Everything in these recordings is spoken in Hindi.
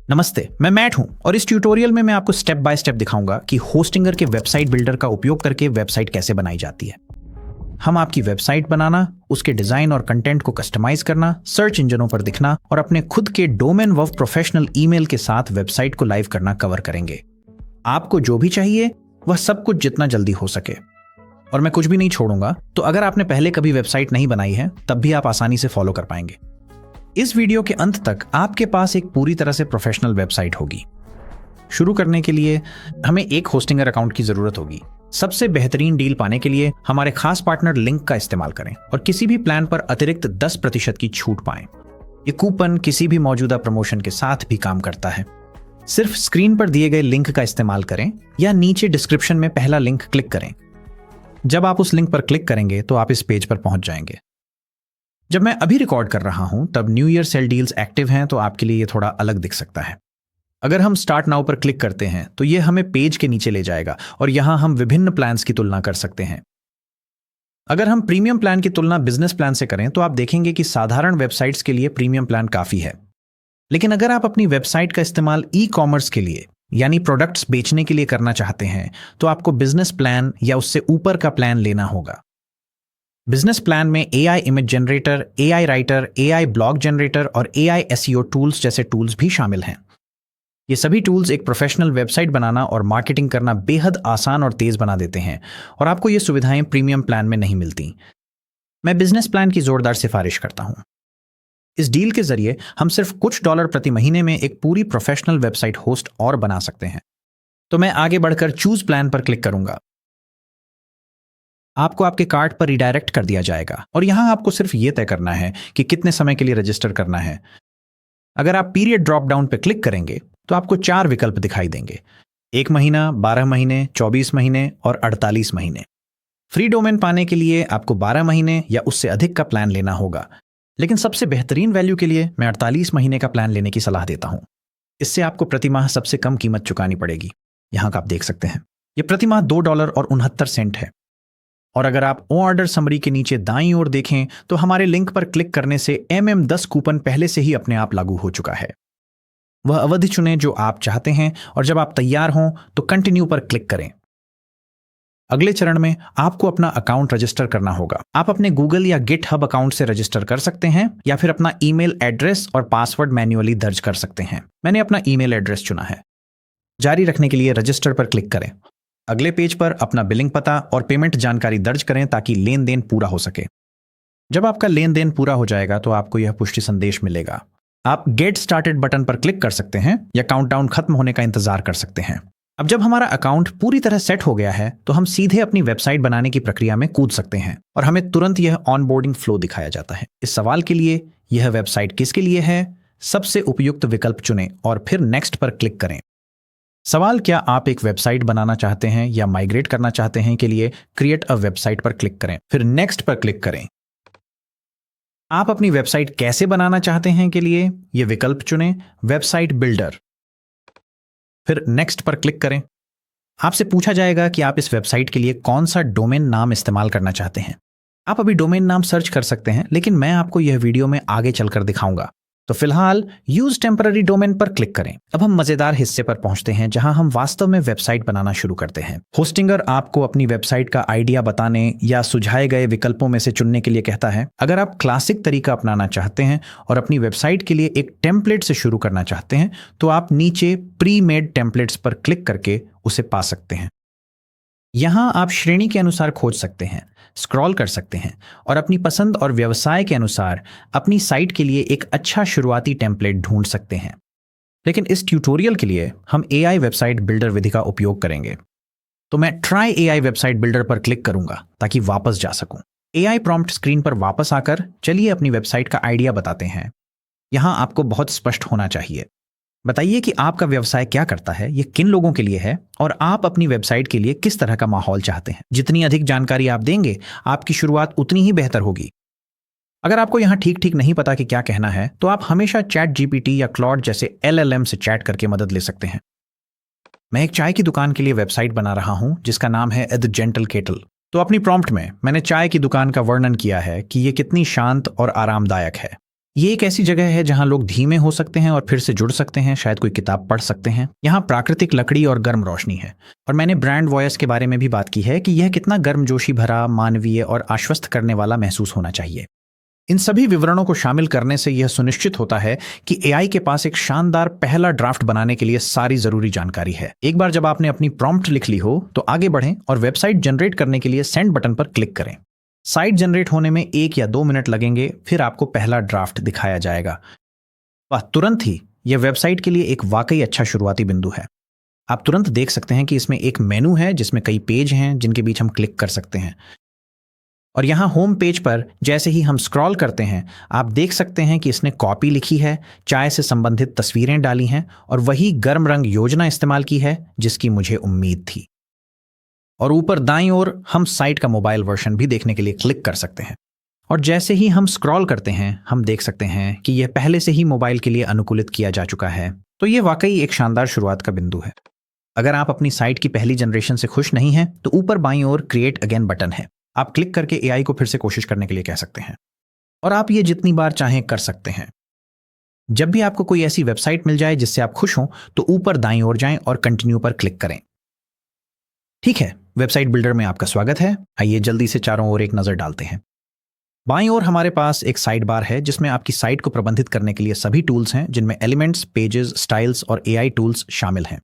नमस्ते, मैं मैट हूं और इस ट्यूटोरियल में मैं आपको स्टेप बाय स्टेप दिखाऊंगा कि होस्टिंगर के वेबसाइट बिल्डर का उपयोग करके वेबसाइट कैसे बनाई जाती है। हम आपकी वेबसाइट बनाना, उसके डिजाइन और कंटेंट को कस्टमाइज करना, सर्च इंजनों पर दिखना और अपने खुद के डोमेन व प्रोफेशनल ईमेल के साथ वेबसाइट को लाइव करना कवर करेंगे। आपको जो भी चाहिए वह सब कुछ जितना जल्दी हो सके, और मैं कुछ भी नहीं छोड़ूंगा। तो अगर आपने पहले कभी वेबसाइट नहीं बनाई है तब भी आप आसानी से फॉलो कर पाएंगे। इस वीडियो के अंत तक आपके पास एक पूरी तरह से प्रोफेशनल वेबसाइट होगी। शुरू करने के लिए हमें एक होस्टिंगर अकाउंट की जरूरत होगी। सबसे बेहतरीन डील पाने के लिए हमारे खास पार्टनर लिंक का इस्तेमाल करें और किसी भी प्लान पर अतिरिक्त 10% की छूट पाएं। ये कूपन किसी भी मौजूदा प्रमोशन के साथ भी काम करता है। सिर्फ स्क्रीन पर दिए गए लिंक का इस्तेमाल करें या नीचे डिस्क्रिप्शन में पहला लिंक क्लिक करें। जब आप उस लिंक पर क्लिक करेंगे तो आप इस पेज पर पहुंच जाएंगे। जब मैं अभी रिकॉर्ड कर रहा हूं तब new year cell deals active हैं, तो आपके लिए ये थोड़ा अलग दिख सकता है। अगर हम स्टार्ट नाउ पर क्लिक करते हैं तो ये हमें पेज के नीचे ले जाएगा और यहां हम विभिन्न प्लान्स की तुलना कर सकते हैं। अगर हम प्रीमियम प्लान की तुलना बिजनेस प्लान से करें तो आप देखेंगे कि साधारण वेबसाइट्स के लिए प्रीमियम प्लान काफी है। लेकिन अगर आप अपनी वेबसाइट का इस्तेमाल ई कॉमर्स के लिए यानी प्रोडक्ट्स बेचने के लिए करना चाहते हैं तो आपको बिजनेस प्लान या उससे ऊपर का प्लान लेना होगा। बिजनेस प्लान में AI image generator, AI writer, AI blog generator और AI SEO टूल्स जैसे टूल्स भी शामिल हैं। ये सभी टूल्स एक प्रोफेशनल वेबसाइट बनाना और मार्केटिंग करना बेहद आसान और तेज बना देते हैं, और आपको ये सुविधाएं प्रीमियम प्लान में नहीं मिलती। मैं बिजनेस प्लान की जोरदार सिफारिश करता हूं। इस डील के जरिए हम सिर्फ कुछ डॉलर प्रति महीने में एक पूरी प्रोफेशनल वेबसाइट होस्ट और बना सकते हैं। तो मैं आगे बढ़कर चूज प्लान पर क्लिक करूंगा। आपको आपके कार्ट पर रिडायरेक्ट कर दिया जाएगा और यहां आपको सिर्फ यह तय करना है कि कितने समय के लिए रजिस्टर करना है। अगर आप पीरियड ड्रॉप डाउन पर क्लिक करेंगे तो आपको 4 विकल्प दिखाई देंगे: 1 महीना, 12 महीने, 24 महीने और 48 महीने। फ्री डोमेन पाने के लिए आपको 12 महीने या उससे अधिक का प्लान लेना होगा, लेकिन सबसे बेहतरीन वैल्यू के लिए मैं 48 महीने का प्लान लेने की सलाह देता हूं। इससे आपको प्रति माह सबसे कम कीमत चुकानी पड़ेगी। यहां का आप देख सकते हैं, यह प्रति माह $2.69 है। और अगर आप ऑर्डर समरी के नीचे दाईं ओर देखें तो हमारे लिंक पर क्लिक करने से MM10 कूपन पहले से ही अपने आप लागू हो चुका है। वह अवधि चुनें जो आप चाहते हैं और जब आप तैयार हों तो कंटिन्यू पर क्लिक करें। अगले चरण में आपको अपना अकाउंट रजिस्टर करना होगा। आप अपने गूगल या गिटहब अकाउंट से रजिस्टर कर सकते हैं या फिर अपना ईमेल एड्रेस और पासवर्ड मैन्युअली दर्ज कर सकते हैं। मैंने अपना ईमेल एड्रेस चुना है। जारी रखने के लिए रजिस्टर पर क्लिक करें। अगले पेज पर अपना बिलिंग पता और पेमेंट जानकारी दर्ज करें ताकि लेन देन पूरा हो सके। जब आपका लेन देन पूरा हो जाएगा तो आपको यह पुष्टि संदेश मिलेगा। आप गेट स्टार्टेड बटन पर क्लिक कर सकते हैं या काउंटडाउन खत्म होने का इंतजार कर सकते हैं। अब जब हमारा अकाउंट पूरी तरह सेट हो गया है तो हम सीधे अपनी वेबसाइट बनाने की प्रक्रिया में कूद सकते हैं और हमें तुरंत यह ऑनबोर्डिंग फ्लो दिखाया जाता है। इस सवाल के लिए, यह वेबसाइट किसके लिए है, सबसे उपयुक्त विकल्प चुनें और फिर नेक्स्ट पर क्लिक करें। सवाल, क्या आप एक वेबसाइट बनाना चाहते हैं या माइग्रेट करना चाहते हैं के लिए क्रिएट अ वेबसाइट पर क्लिक करें, फिर नेक्स्ट पर क्लिक करें। आप अपनी वेबसाइट कैसे बनाना चाहते हैं के लिए यह विकल्प चुनें, वेबसाइट बिल्डर, फिर नेक्स्ट पर क्लिक करें। आपसे पूछा जाएगा कि आप इस वेबसाइट के लिए कौन सा डोमेन नाम इस्तेमाल करना चाहते हैं। आप अभी डोमेन नाम सर्च कर सकते हैं, लेकिन मैं आपको यह वीडियो में आगे चलकर दिखाऊंगा। तो फिलहाल यूज टेम्पररी डोमेन पर क्लिक करें। अब हम मजेदार हिस्से पर पहुंचते हैं जहां हम वास्तव में वेबसाइट बनाना शुरू करते हैं। होस्टिंगर आपको अपनी वेबसाइट का आइडिया बताने या सुझाए गए विकल्पों में से चुनने के लिए कहता है। अगर आप क्लासिक तरीका अपनाना चाहते हैं और अपनी वेबसाइट के लिए एक टेम्पलेट से शुरू करना चाहते हैं तो आप नीचे प्री मेड टेम्पलेट्स पर क्लिक करके उसे पा सकते हैं। यहां आप श्रेणी के अनुसार खोज सकते हैं, स्क्रॉल कर सकते हैं और अपनी पसंद और व्यवसाय के अनुसार अपनी साइट के लिए एक अच्छा शुरुआती टेम्पलेट ढूंढ सकते हैं। लेकिन इस ट्यूटोरियल के लिए हम AI वेबसाइट बिल्डर विधि का उपयोग करेंगे। तो मैं ट्राई AI वेबसाइट बिल्डर पर क्लिक करूंगा ताकि वापस जा सकूं। AI प्रॉम्प्ट स्क्रीन पर वापस आकर चलिए अपनी वेबसाइट का आइडिया बताते हैं। यहां आपको बहुत स्पष्ट होना चाहिए। बताइए कि आपका व्यवसाय क्या करता है, ये किन लोगों के लिए है और आप अपनी वेबसाइट के लिए किस तरह का माहौल चाहते हैं। जितनी अधिक जानकारी आप देंगे, आपकी शुरुआत उतनी ही बेहतर होगी। अगर आपको यहां ठीक ठीक नहीं पता कि क्या कहना है तो आप हमेशा ChatGPT या क्लॉड जैसे LLM से चैट करके मदद ले सकते हैं। मैं एक चाय की दुकान के लिए वेबसाइट बना रहा हूं जिसका नाम है द जेंटल केटल। तो अपनी प्रॉम्प्ट में मैंने चाय की दुकान का वर्णन किया है कि यह कितनी शांत और आरामदायक है। ये एक ऐसी जगह है जहां लोग धीमे हो सकते हैं और फिर से जुड़ सकते हैं, शायद कोई किताब पढ़ सकते हैं। यहाँ प्राकृतिक लकड़ी और गर्म रोशनी है। और मैंने ब्रांड वॉयस के बारे में भी बात की है कि यह कितना गर्मजोशी भरा, मानवीय और आश्वस्त करने वाला महसूस होना चाहिए। इन सभी विवरणों को शामिल करने से यह सुनिश्चित होता है कि एआई के पास एक शानदार पहला ड्राफ्ट बनाने के लिए सारी जरूरी जानकारी है। एक बार जब आपने अपनी प्रॉम्प्ट लिख ली हो तो आगे बढ़ें और वेबसाइट जनरेट करने के लिए सेंड बटन पर क्लिक करें। साइट जनरेट होने में 1 या 2 मिनट लगेंगे, फिर आपको पहला ड्राफ्ट दिखाया जाएगा। वह तुरंत ही यह वेबसाइट के लिए एक वाकई अच्छा शुरुआती बिंदु है। आप तुरंत देख सकते हैं कि इसमें एक मेनू है जिसमें कई पेज हैं जिनके बीच हम क्लिक कर सकते हैं। और यहाँ होम पेज पर जैसे ही हम स्क्रॉल करते हैं, आप देख सकते हैं कि इसने कॉपी लिखी है, चाय से संबंधित तस्वीरें डाली हैं और वही गर्म रंग योजना इस्तेमाल की है जिसकी मुझे उम्मीद थी। और ऊपर दाईं ओर हम साइट का मोबाइल वर्जन भी देखने के लिए क्लिक कर सकते हैं। और जैसे ही हम स्क्रॉल करते हैं, हम देख सकते हैं कि यह पहले से ही मोबाइल के लिए अनुकूलित किया जा चुका है। तो यह वाकई एक शानदार शुरुआत का बिंदु है। अगर आप अपनी साइट की पहली जनरेशन से खुश नहीं हैं, तो ऊपर बाईं ओर क्रिएट अगेन बटन है। आप क्लिक करके एआई को फिर से कोशिश करने के लिए कह सकते हैं और आप ये जितनी बार चाहें कर सकते हैं। जब भी आपको कोई ऐसी वेबसाइट मिल जाए जिससे आप खुश हों, तो ऊपर दाईं ओर जाएं और कंटिन्यू पर क्लिक करें। ठीक है, वेबसाइट बिल्डर में आपका स्वागत है। आइए जल्दी से चारों ओर एक नजर डालते हैं। बाईं ओर हमारे पास एक साइड बार है जिसमें आपकी साइट को प्रबंधित करने के लिए सभी टूल्स हैं, जिनमें एलिमेंट्स, पेजेस, स्टाइल्स और एआई टूल्स शामिल हैं।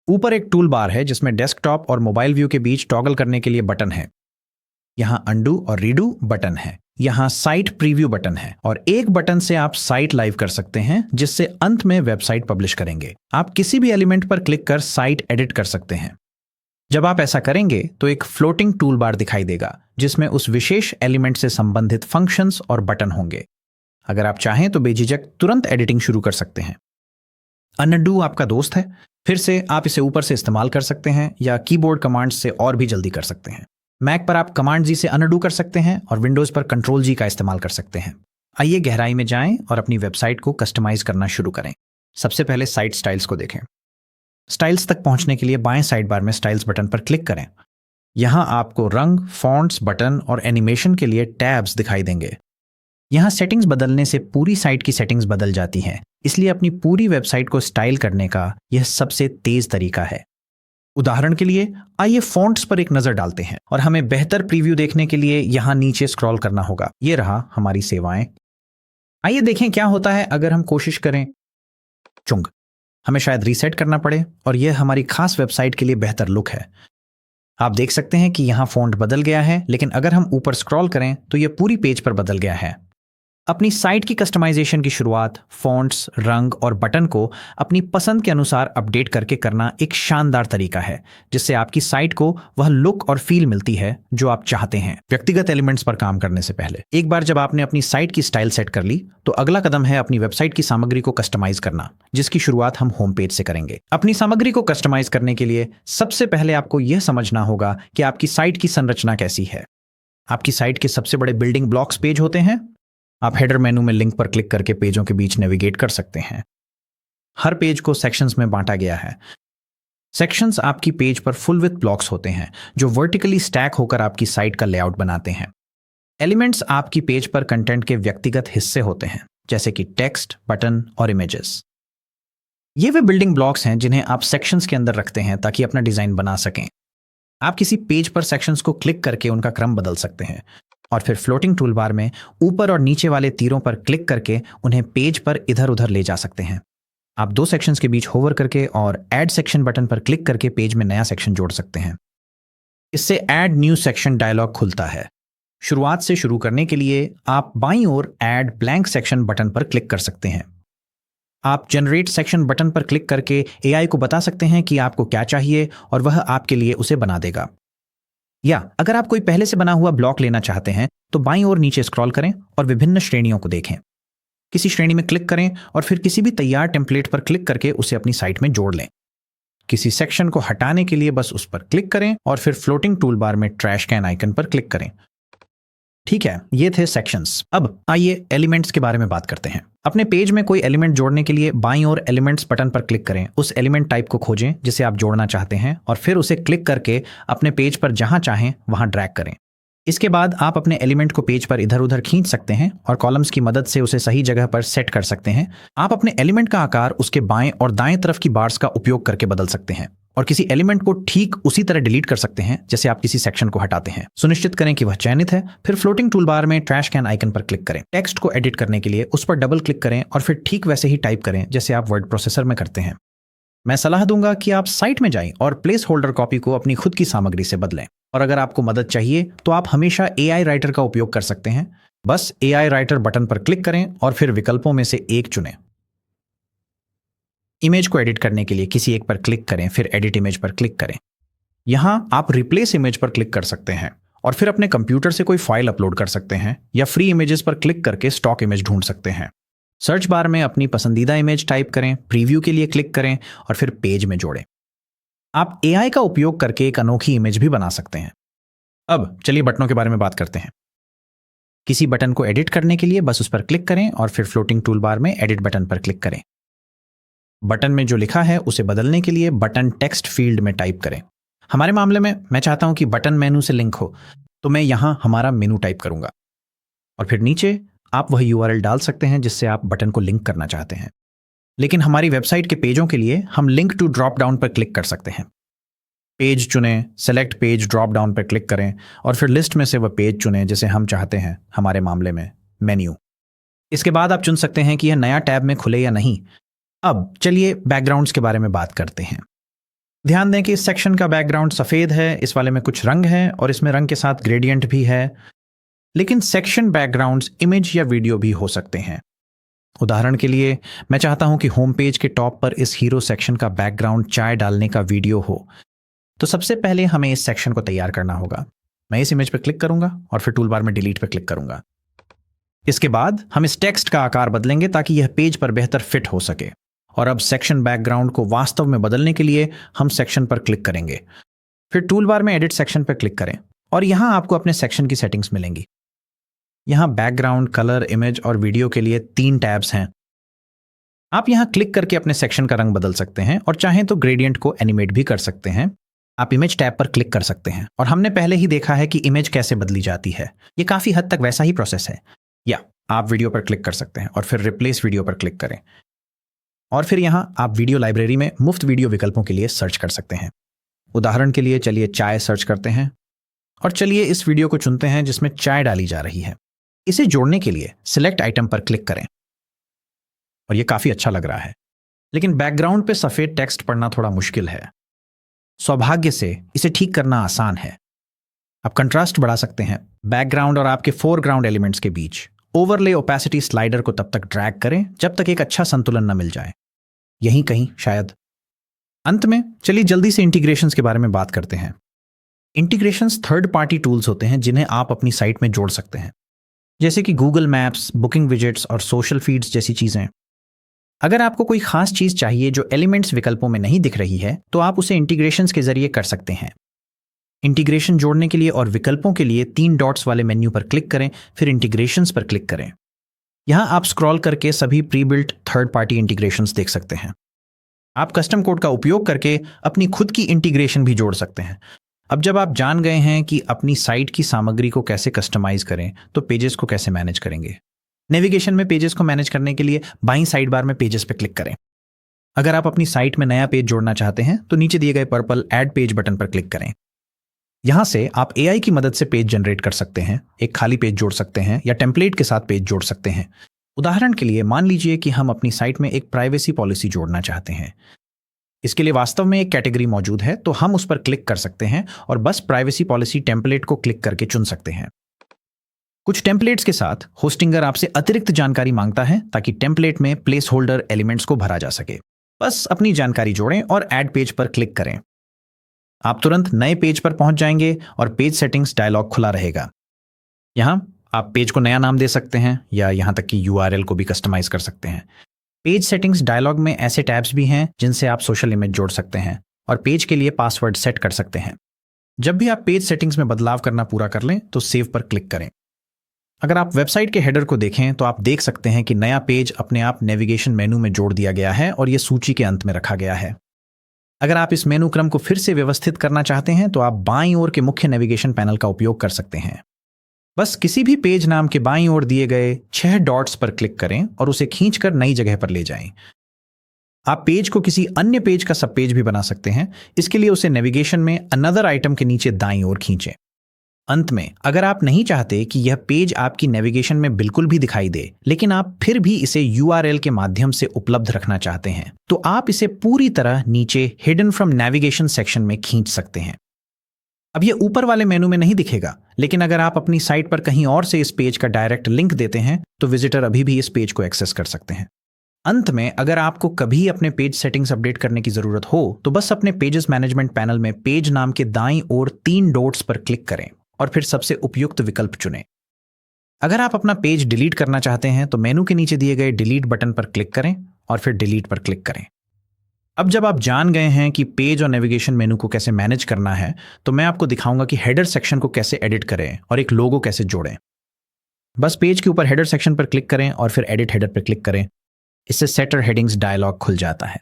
ऊपर एक टूल बार है जिसमें डेस्कटॉप और मोबाइल व्यू के बीच टॉगल करने के लिए बटन है। यहाँ अंडू और रीडू बटन है। यहाँ साइट प्रीव्यू बटन है और एक बटन से आप साइट लाइव कर सकते हैं, जिससे अंत में वेबसाइट पब्लिश करेंगे। आप किसी भी एलिमेंट पर क्लिक कर साइट एडिट कर सकते हैं। जब आप ऐसा करेंगे तो एक फ्लोटिंग टूल बार दिखाई देगा जिसमें उस विशेष एलिमेंट से संबंधित फंक्शंस और बटन होंगे। अगर आप चाहें तो बेझिझक तुरंत एडिटिंग शुरू कर सकते हैं। अनडू आपका दोस्त है। फिर से आप इसे ऊपर से इस्तेमाल कर सकते हैं या कीबोर्ड कमांड्स से और भी जल्दी कर सकते हैं। मैक पर आप कमांड जी से अनडू कर सकते हैं और विंडोज पर कंट्रोल जी का इस्तेमाल कर सकते हैं। आइए गहराई में जाएं और अपनी वेबसाइट को कस्टमाइज करना शुरू करें। सबसे पहले साइट स्टाइल्स को देखें। स्टाइल्स तक पहुंचने के लिए बाएं साइड बार में स्टाइल्स बटन पर क्लिक करें। यहां आपको रंग, फॉन्ट्स, बटन और एनिमेशन के लिए टैब्स दिखाई देंगे। यहां सेटिंग्स बदलने से पूरी साइट की सेटिंग्स बदल जाती हैं, इसलिए अपनी पूरी वेबसाइट को स्टाइल करने का यह सबसे तेज तरीका है। उदाहरण के लिए आइए फॉन्ट्स पर एक नजर डालते हैं और हमें बेहतर प्रीव्यू देखने के लिए यहां नीचे स्क्रॉल करना होगा। ये रहा हमारी सेवाएं। आइए देखें क्या होता है अगर हम कोशिश करें चुंग। हमें शायद रीसेट करना पड़े और यह हमारी खास वेबसाइट के लिए बेहतर लुक है। आप देख सकते हैं कि यहां फॉन्ट बदल गया है, लेकिन अगर हम ऊपर स्क्रॉल करें तो यह पूरी पेज पर बदल गया है। अपनी साइट की कस्टमाइजेशन की शुरुआत फॉन्ट्स, रंग और बटन को अपनी पसंद के अनुसार अपडेट करके करना एक शानदार तरीका है, जिससे आपकी साइट को वह लुक और फील मिलती है जो आप चाहते हैं। व्यक्तिगत एलिमेंट्स पर काम करने से पहले एक बार जब आपने अपनी साइट की स्टाइल सेट कर ली, तो अगला कदम है अपनी वेबसाइट की सामग्री को कस्टमाइज करना, जिसकी शुरुआत हम होम पेज से करेंगे। अपनी सामग्री को कस्टमाइज करने के लिए सबसे पहले आपको यह समझना होगा कि आपकी साइट की संरचना कैसी है। आपकी साइट के सबसे बड़े बिल्डिंग ब्लॉक्स पेज होते हैं। आप हेडर मेनू में लिंक पर क्लिक करके पेजों के बीच नेविगेट कर सकते हैं। हर पेज को सेक्शंस में बांटा गया है। सेक्शंस आपकी पेज पर फुल विड्थ ब्लॉक्स होते हैं जो वर्टिकली स्टैक होकर आपकी साइट का लेआउट बनाते हैं। एलिमेंट्स आपकी पेज पर कंटेंट के व्यक्तिगत हिस्से होते हैं, जैसे कि टेक्स्ट, बटन और इमेजेस। ये वे बिल्डिंग ब्लॉक्स हैं जिन्हें आप सेक्शंस के अंदर रखते हैं ताकि अपना डिजाइन बना सकें। आप किसी पेज पर सेक्शंस को क्लिक करके उनका क्रम बदल सकते हैं और फिर फ्लोटिंग टूल बार में ऊपर और नीचे वाले तीरों पर क्लिक करके उन्हें पेज पर इधर उधर ले जा सकते हैं। आप 2 सेक्शंस के बीच होवर करके और ऐड सेक्शन बटन पर क्लिक करके पेज में नया सेक्शन जोड़ सकते हैं। इससे ऐड न्यू सेक्शन डायलॉग खुलता है। शुरुआत से शुरू करने के लिए आप बाईं ओर ऐड ब्लैंक सेक्शन बटन पर क्लिक कर सकते हैं। आप जनरेट सेक्शन बटन पर क्लिक करके एआई को बता सकते हैं कि आपको क्या चाहिए और वह आपके लिए उसे बना देगा। या अगर आप कोई पहले से बना हुआ ब्लॉक लेना चाहते हैं तो बाईं ओर नीचे स्क्रॉल करें और विभिन्न श्रेणियों को देखें। किसी श्रेणी में क्लिक करें और फिर किसी भी तैयार टेम्पलेट पर क्लिक करके उसे अपनी साइट में जोड़ लें। किसी सेक्शन को हटाने के लिए बस उस पर क्लिक करें और फिर फ्लोटिंग टूल बार में ट्रैश कैन आइकन पर क्लिक करें। ठीक है, ये थे सेक्शंस। अब आइए एलिमेंट्स के बारे में बात करते हैं। अपने पेज में कोई एलिमेंट जोड़ने के लिए बाईं ओर एलिमेंट्स बटन पर क्लिक करें। उस एलिमेंट टाइप को खोजें जिसे आप जोड़ना चाहते हैं और फिर उसे क्लिक करके अपने पेज पर जहां चाहें वहां ड्रैग करें। इसके बाद आप अपने एलिमेंट को पेज पर इधर उधर खींच सकते हैं और कॉलम्स की मदद से उसे सही जगह पर सेट कर सकते हैं। आप अपने एलिमेंट का आकार उसके बाएं और दाएं तरफ की बार्स का उपयोग करके बदल सकते हैं और किसी एलिमेंट को ठीक उसी तरह डिलीट कर सकते हैं जैसे आप किसी सेक्शन को हटाते हैं। सुनिश्चित करें कि वह चयनित है। फिर फ्लोटिंग टूल बार में ट्रैश कैन आइकन पर क्लिक करें। टेक्स्ट को एडिट करने के लिए उस पर डबल क्लिक करें और फिर ठीक वैसे ही टाइप करें जैसे आप वर्ड प्रोसेसर में करते हैं। मैं सलाह दूंगा कि आप साइट में जाएं और प्लेस होल्डर कॉपी को अपनी खुद की सामग्री से बदलें। और अगर आपको मदद चाहिए तो आप हमेशा AI राइटर का उपयोग कर सकते हैं। बस AI राइटर बटन पर क्लिक करें और फिर विकल्पों में से एक चुनें। इमेज को एडिट करने के लिए किसी एक पर क्लिक करें, फिर एडिट इमेज पर क्लिक करें। यहां आप रिप्लेस इमेज पर क्लिक कर सकते हैं और फिर अपने कंप्यूटर से कोई फाइल अपलोड कर सकते हैं या फ्री इमेजेस पर क्लिक करके स्टॉक इमेज ढूंढ सकते हैं। सर्च बार में अपनी पसंदीदा इमेज टाइप करें, प्रीव्यू के लिए क्लिक करें और फिर पेज में जोड़ें। आप AI का उपयोग करके एक अनोखी इमेज भी बना सकते हैं। अब चलिए बटनों के बारे में बात करते हैं। किसी बटन को एडिट करने के लिए बस उस पर क्लिक करें और फिर फ्लोटिंग टूल बार में एडिट बटन पर क्लिक करें। बटन में जो लिखा है उसे बदलने के लिए बटन टेक्स्ट फील्ड में टाइप करें। हमारे मामले में मैं चाहता हूं कि बटन मेनू से लिंक हो, तो मैं यहां हमारा मेनू टाइप करूंगा और फिर नीचे आप वह URL डाल सकते हैं जिससे आप बटन को लिंक करना चाहते हैं। लेकिन हमारी वेबसाइट के पेजों के लिए हम लिंक टू ड्रॉप डाउन पर क्लिक कर सकते हैं। पेज चुनें, सेलेक्ट पेज ड्रॉप डाउन पर क्लिक करें और फिर लिस्ट में से वह पेज चुनें जिसे हम चाहते हैं, हमारे मामले में मेन्यू। इसके बाद आप चुन सकते हैं कि यह नया टैब में खुले या नहीं। अब चलिए बैकग्राउंड्स के बारे में बात करते हैं। ध्यान दें कि इस सेक्शन का बैकग्राउंड सफ़ेद है, इस वाले में कुछ रंग है और इसमें रंग के साथ ग्रेडियंट भी है। लेकिन सेक्शन बैकग्राउंड्स इमेज या वीडियो भी हो सकते हैं। उदाहरण के लिए मैं चाहता हूं कि होम पेज के टॉप पर इस हीरो सेक्शन का बैकग्राउंड चाय डालने का वीडियो हो। तो सबसे पहले हमें इस सेक्शन को तैयार करना होगा। मैं इस इमेज पर क्लिक करूंगा और फिर टूल बार में डिलीट पर क्लिक करूंगा। इसके बाद हम इस टेक्स्ट का आकार बदलेंगे ताकि यह पेज पर बेहतर फिट हो सके। और अब सेक्शन बैकग्राउंड को वास्तव में बदलने के लिए हम सेक्शन पर क्लिक करेंगे। फिर टूल बार में एडिट सेक्शन पर क्लिक करें और यहां आपको अपने सेक्शन की सेटिंग्स मिलेंगी। यहां बैकग्राउंड, कलर, इमेज और वीडियो के लिए 3 टैब्स हैं। आप यहां क्लिक करके अपने सेक्शन का रंग बदल सकते हैं और चाहें तो ग्रेडियंट को एनिमेट भी कर सकते हैं। आप इमेज टैब पर क्लिक कर सकते हैं और हमने पहले ही देखा है कि इमेज कैसे बदली जाती है। ये काफी हद तक वैसा ही प्रोसेस है। या आप वीडियो पर क्लिक कर सकते हैं और फिर रिप्लेस वीडियो पर क्लिक करें और फिर यहां आप वीडियो लाइब्रेरी में मुफ्त वीडियो विकल्पों के लिए सर्च कर सकते हैं। उदाहरण के लिए चलिए चाय सर्च करते हैं और चलिए इस वीडियो को चुनते हैं जिसमें चाय डाली जा रही है। इसे जोड़ने के लिए सिलेक्ट आइटम पर क्लिक करें और यह काफी अच्छा लग रहा है, लेकिन बैकग्राउंड पे सफेद टेक्स्ट पढ़ना थोड़ा मुश्किल है। सौभाग्य से इसे ठीक करना आसान है। आप कंट्रास्ट बढ़ा सकते हैं बैकग्राउंड और आपके फोरग्राउंड एलिमेंट्स के बीच। ओवरले ओपेसिटी स्लाइडर को तब तक ड्रैग करें जब तक एक अच्छा संतुलन न मिल जाए, यहीं कहीं शायद। अंत में चलिए जल्दी से इंटीग्रेशंस के बारे में बात करते हैं। इंटीग्रेशंस थर्ड पार्टी टूल्स होते हैं जिन्हें आप अपनी साइट में जोड़ सकते हैं, जैसे कि गूगल मैप्स, बुकिंग विजेट्स और सोशल फीड्स जैसी चीजें। अगर आपको कोई खास चीज चाहिए जो एलिमेंट्स विकल्पों में नहीं दिख रही है, तो आप उसे इंटीग्रेशंस के जरिए कर सकते हैं। इंटीग्रेशन जोड़ने के लिए और विकल्पों के लिए 3 डॉट्स वाले मेन्यू पर क्लिक करें, फिर इंटीग्रेशंस पर क्लिक करें। यहां आप स्क्रॉल करके सभी pre built third party integrations देख सकते हैं। आप कस्टम कोड का उपयोग करके अपनी खुद की इंटीग्रेशन भी जोड़ सकते हैं। अब जब आप जान गए हैं कि अपनी साइट की सामग्री को कैसे कस्टमाइज करें, तो पेजेस को कैसे मैनेज करेंगे। नेविगेशन में पेजेस को मैनेज करने के लिए बाईं साइड बार में पेजेस पर क्लिक करें। अगर आप अपनी साइट में नया पेज जोड़ना चाहते हैं तो नीचे दिए गए पर्पल ऐड पेज बटन पर क्लिक करें। यहां से आप AI की मदद से पेज जनरेट कर सकते हैं, एक खाली पेज जोड़ सकते हैं या टेम्पलेट के साथ पेज जोड़ सकते हैं। उदाहरण के लिए मान लीजिए कि हम अपनी साइट में एक प्राइवेसी पॉलिसी जोड़ना चाहते हैं। इसके लिए वास्तव में एक कैटेगरी मौजूद है, तो हम उस पर क्लिक कर सकते हैं और बस प्राइवेसी पॉलिसी टेम्पलेट को क्लिक करके चुन सकते हैं। कुछ टेम्पलेट्स के साथ होस्टिंगर आपसे अतिरिक्त जानकारी मांगता है ताकि टेम्पलेट में प्लेस होल्डर एलिमेंट्स को भरा जा सके। बस अपनी जानकारी जोड़ें और ऐड पेज पर क्लिक करें। आप तुरंत नए पेज पर पहुंच जाएंगे और पेज सेटिंग्स डायलॉग खुला रहेगा। यहां आप पेज को नया नाम दे सकते हैं या यहां तक कि URL को भी कस्टमाइज कर सकते हैं। पेज सेटिंग्स डायलॉग में ऐसे टैब्स भी हैं जिनसे आप सोशल इमेज जोड़ सकते हैं और पेज के लिए पासवर्ड सेट कर सकते हैं। जब भी आप पेज सेटिंग्स में बदलाव करना पूरा कर लें तो सेव पर क्लिक करें। अगर आप वेबसाइट के हेडर को देखें तो आप देख सकते हैं कि नया पेज अपने आप नेविगेशन मेनू में जोड़ दिया गया है और यह सूची के अंत में रखा गया है। अगर आप इस मेनू क्रम को फिर से व्यवस्थित करना चाहते हैं तो आप बाईं ओर के मुख्य नेविगेशन पैनल का उपयोग कर सकते हैं। बस किसी भी पेज नाम के बाईं ओर दिए गए 6 डॉट्स पर क्लिक करें और उसे खींचकर नई जगह पर ले जाएं। आप पेज को किसी अन्य पेज का सब पेज भी बना सकते हैं। इसके लिए उसे नेविगेशन में अनदर आइटम के नीचे दाईं ओर खींचें। अंत में, अगर आप नहीं चाहते कि यह पेज आपकी नेविगेशन में बिल्कुल भी दिखाई दे, लेकिन आप फिर भी इसे URL के माध्यम से उपलब्ध रखना चाहते हैं, तो आप इसे पूरी तरह नीचे हिडन फ्रॉम नेविगेशन सेक्शन में खींच सकते हैं। अब यह ऊपर वाले मेनू में नहीं दिखेगा, लेकिन अगर आप अपनी साइट पर कहीं और से इस पेज का डायरेक्ट लिंक देते हैं तो विजिटर अभी भी इस पेज को एक्सेस कर सकते हैं। अंत में, अगर आपको कभी अपने पेज सेटिंग्स अपडेट करने की जरूरत हो तो बस अपने पेजेस मैनेजमेंट पैनल में पेज नाम के दाईं ओर 3 डॉट्स पर क्लिक करें और फिर सबसे उपयुक्त विकल्प चुनें। अगर आप अपना पेज डिलीट करना चाहते हैं तो मेनू के नीचे दिए गए डिलीट बटन पर क्लिक करें और फिर डिलीट पर क्लिक करें। अब जब आप जान गए हैं कि पेज और नेविगेशन मेनू को कैसे मैनेज करना है, तो मैं आपको दिखाऊंगा कि हेडर सेक्शन को कैसे एडिट करें और एक लोगो कैसे जोड़ें। बस पेज के ऊपर हेडर सेक्शन पर क्लिक करें और फिर एडिट हेडर पर क्लिक करें। इससे सेटर हेडिंग्स डायलॉग खुल जाता है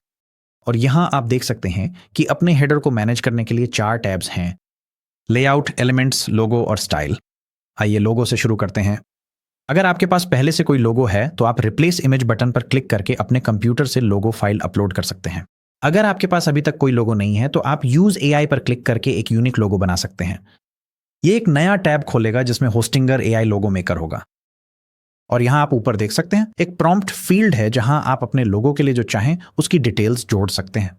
और यहां आप देख सकते हैं कि अपने हेडर को मैनेज करने के लिए 4 टैब्स हैं: लेआउट, एलिमेंट्स, लोगो और स्टाइल। आइए लोगो से शुरू करते हैं। अगर आपके पास पहले से कोई लोगो है तो आप रिप्लेस इमेज बटन पर क्लिक करके अपने कंप्यूटर से लोगो फाइल अपलोड कर सकते हैं। अगर आपके पास अभी तक कोई लोगो नहीं है तो आप यूज AI पर क्लिक करके एक यूनिक लोगो बना सकते हैं। ये एक नया टैब खोलेगा जिसमें होस्टिंगर AI लोगो मेकर होगा। और यहां आप ऊपर देख सकते हैं एक प्रॉम्प्ट फील्ड है जहां आप अपने लोगो के लिए जो चाहें उसकी डिटेल्स जोड़ सकते हैं।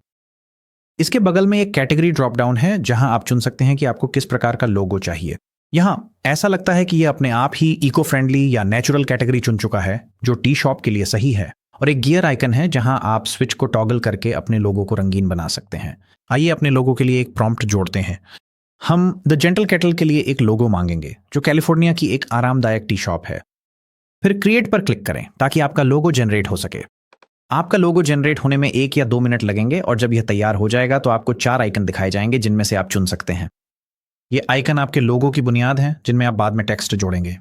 इसके बगल में एक कैटेगरी ड्रॉप डाउन है जहां आप चुन सकते हैं कि आपको किस प्रकार का लोगो चाहिए। यहां ऐसा लगता है कि यह अपने आप ही इको फ्रेंडली या नेचुरल कैटेगरी चुन चुका है, जो टी शॉप के लिए सही है। और एक गियर आइकन है जहां आप स्विच को टॉगल करके अपने लोगो को रंगीन बना सकते हैं। आइए अपने लोगो के लिए एक प्रॉम्प्ट जोड़ते हैं। हम द जेंटल केटल के लिए एक लोगो मांगेंगे जो कैलिफोर्निया की एक आरामदायक टी शॉप है। फिर क्रिएट पर क्लिक करें ताकि आपका लोगो जनरेट हो सके। आपका लोगो जनरेट होने में 1 या 2 मिनट लगेंगे और जब यह तैयार हो जाएगा तो आपको 4 आइकन दिखाए जाएंगे जिनमें से आप चुन सकते हैं। ये आइकन आपके लोगो की बुनियाद हैं जिनमें आप बाद में टेक्स्ट जोड़ेंगे।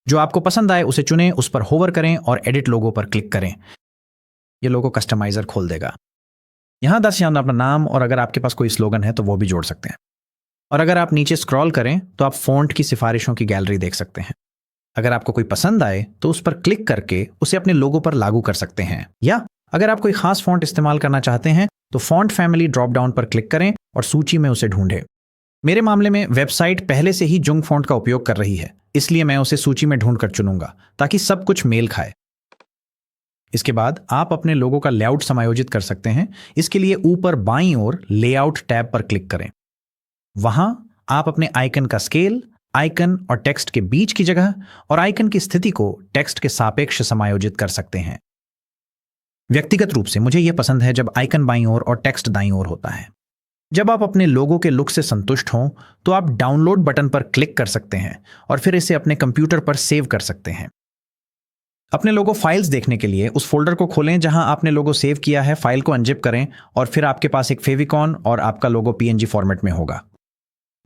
जो आपको पसंद आए उसे चुनें, उस पर होवर करें और एडिट लोगो पर क्लिक करें। यह लोगो कस्टमाइजर खोल देगा। यहां 10 या अपना नाम और अगर आपके पास कोई स्लोगन है तो वो भी जोड़ सकते हैं। और अगर आप नीचे स्क्रॉल करें तो आप फॉन्ट की सिफारिशों की गैलरी देख सकते हैं। अगर आपको कोई पसंद आए तो उस पर क्लिक करके उसे अपने लोगो पर लागू कर सकते हैं। या अगर आप कोई खास फॉन्ट इस्तेमाल करना चाहते हैं तो फॉन्ट फैमिली ड्रॉप डाउन पर क्लिक करें और सूची में उसे ढूंढें। मेरे मामले में वेबसाइट पहले से ही जुंग फॉन्ट का उपयोग कर रही है, इसलिए मैं उसे सूची में ढूंढकर चुनूंगा ताकि सब कुछ मेल खाए। इसके बाद आप अपने लोगो का लेआउट समायोजित कर सकते हैं। इसके लिए ऊपर बाईं ओर लेआउट टैब पर क्लिक करें। वहां आप अपने आइकन का स्केल, आइकन और टेक्स्ट के बीच की जगह और आइकन की स्थिति को टेक्स्ट के सापेक्ष समायोजित कर सकते हैं। व्यक्तिगत रूप से मुझे यह पसंद है जब आइकन बाईं ओर और टेक्स्ट दाईं ओर होता है। जब आप अपने लोगो के लुक से संतुष्ट हों तो आप डाउनलोड बटन पर क्लिक कर सकते हैं और फिर इसे अपने कंप्यूटर पर सेव कर सकते हैं। अपने लोगो फाइल्स देखने के लिए उस फोल्डर को खोलें जहां आपने लोगो सेव किया है, फाइल को अनजिप करें और फिर आपके पास एक फेविकॉन और आपका लोगो PNG फॉर्मेट में होगा।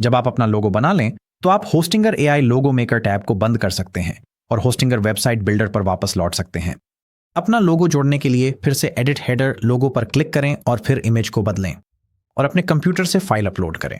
जब आप अपना लोगो बना लें तो आप होस्टिंगर AI लोगो मेकर टैब को बंद कर सकते हैं और होस्टिंगर वेबसाइट बिल्डर पर वापस लौट सकते हैं। अपना लोगो जोड़ने के लिए फिर से एडिट हेडर लोगो पर क्लिक करें और फिर इमेज को बदलें और अपने कंप्यूटर से फाइल अपलोड करें।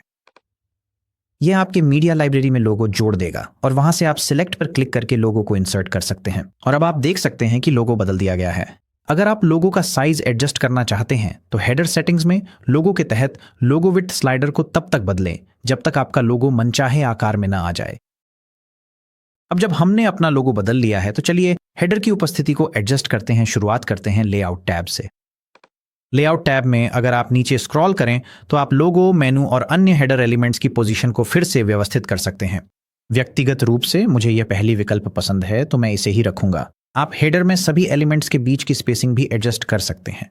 यह आपके मीडिया लाइब्रेरी में लोगो जोड़ देगा और वहां से आप सिलेक्ट पर क्लिक करके लोगो को इंसर्ट कर सकते हैं। और अब आप देख सकते हैं कि लोगो बदल दिया गया है। अगर आप लोगो का साइज एडजस्ट करना चाहते हैं तो हेडर सेटिंग्स में लोगो के तहत लोगो विड्थ स्लाइडर को तब तक बदलें जब तक आपका लोगो मनचाहे आकार में ना आ जाए। अब जब हमने अपना लोगो बदल लिया है तो चलिए हेडर की उपस्थिति को एडजस्ट करते हैं। शुरुआत करते हैं लेआउट टैब से। लेआउट टैब में अगर आप नीचे स्क्रॉल करें तो आप लोगो, मेनू और अन्य हेडर एलिमेंट्स की पोजीशन को फिर से व्यवस्थित कर सकते हैं। व्यक्तिगत रूप से मुझे यह पहली विकल्प पसंद है तो मैं इसे ही रखूंगा। आप हेडर में सभी एलिमेंट्स के बीच की स्पेसिंग भी एडजस्ट कर सकते हैं।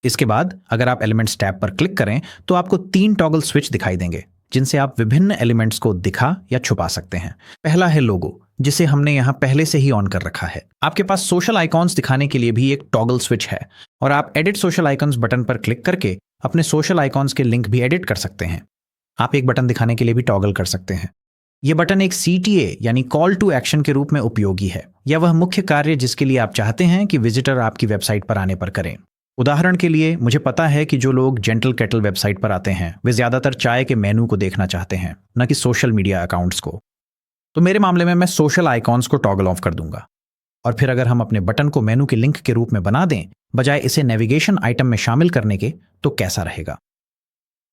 इसके बाद अगर आप एलिमेंट्स टैब पर क्लिक करें तो आपको 3 टॉगल स्विच दिखाई देंगे जिनसे आप विभिन्न एलिमेंट्स को दिखा या छुपा सकते हैं। पहला है लोगो, जिसे हमने यहां पहले से ही ऑन कर रखा है। आपके पास सोशल आइकॉन्स दिखाने के लिए भी एक टॉगल स्विच है और आप एडिट सोशल आइकॉन्स बटन पर क्लिक करके अपने सोशल आइकॉन्स के लिंक भी एडिट कर सकते हैं। आप एक बटन दिखाने के लिए भी टॉगल कर सकते हैं। यह बटन एक CTA यानी कॉल टू एक्शन के रूप में उपयोगी है, या वह मुख्य कार्य जिसके लिए आप चाहते हैं कि विजिटर आपकी वेबसाइट पर आने पर करें। उदाहरण के लिए मुझे पता है कि जो लोग जेंटल केटल वेबसाइट पर आते हैं वे ज़्यादातर चाय के मेनू को देखना चाहते हैं, न कि सोशल मीडिया अकाउंट्स को। तो मेरे मामले में मैं सोशल आइकॉन्स को टॉगल ऑफ कर दूंगा। और फिर अगर हम अपने बटन को मेनू के लिंक के रूप में बना दें बजाय इसे नेविगेशन आइटम में शामिल करने के, तो कैसा रहेगा?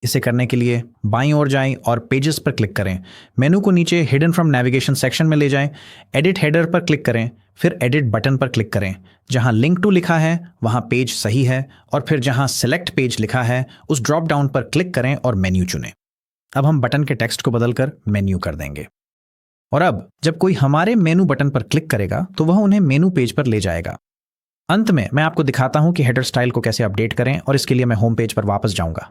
इसे करने के लिए बाईं ओर जाएं और पेजेस पर क्लिक करें। मेनू को नीचे हिडन फ्रॉम नेविगेशन सेक्शन में ले जाएं। एडिट हेडर पर क्लिक करें, फिर एडिट बटन पर क्लिक करें। जहां लिंक टू लिखा है वहां पेज सही है, और फिर जहां सेलेक्ट पेज लिखा है उस ड्रॉप डाउन पर क्लिक करें और मेन्यू चुनें। अब हम बटन के टेक्स्ट को बदलकर मेन्यू कर देंगे। और अब जब कोई हमारे मेनू बटन पर क्लिक करेगा तो वह उन्हें मेनू पेज पर ले जाएगा। अंत में मैं आपको दिखाता हूं कि हेडर स्टाइल को कैसे अपडेट करें, और इसके लिए मैं होम पेज पर वापस जाऊंगा।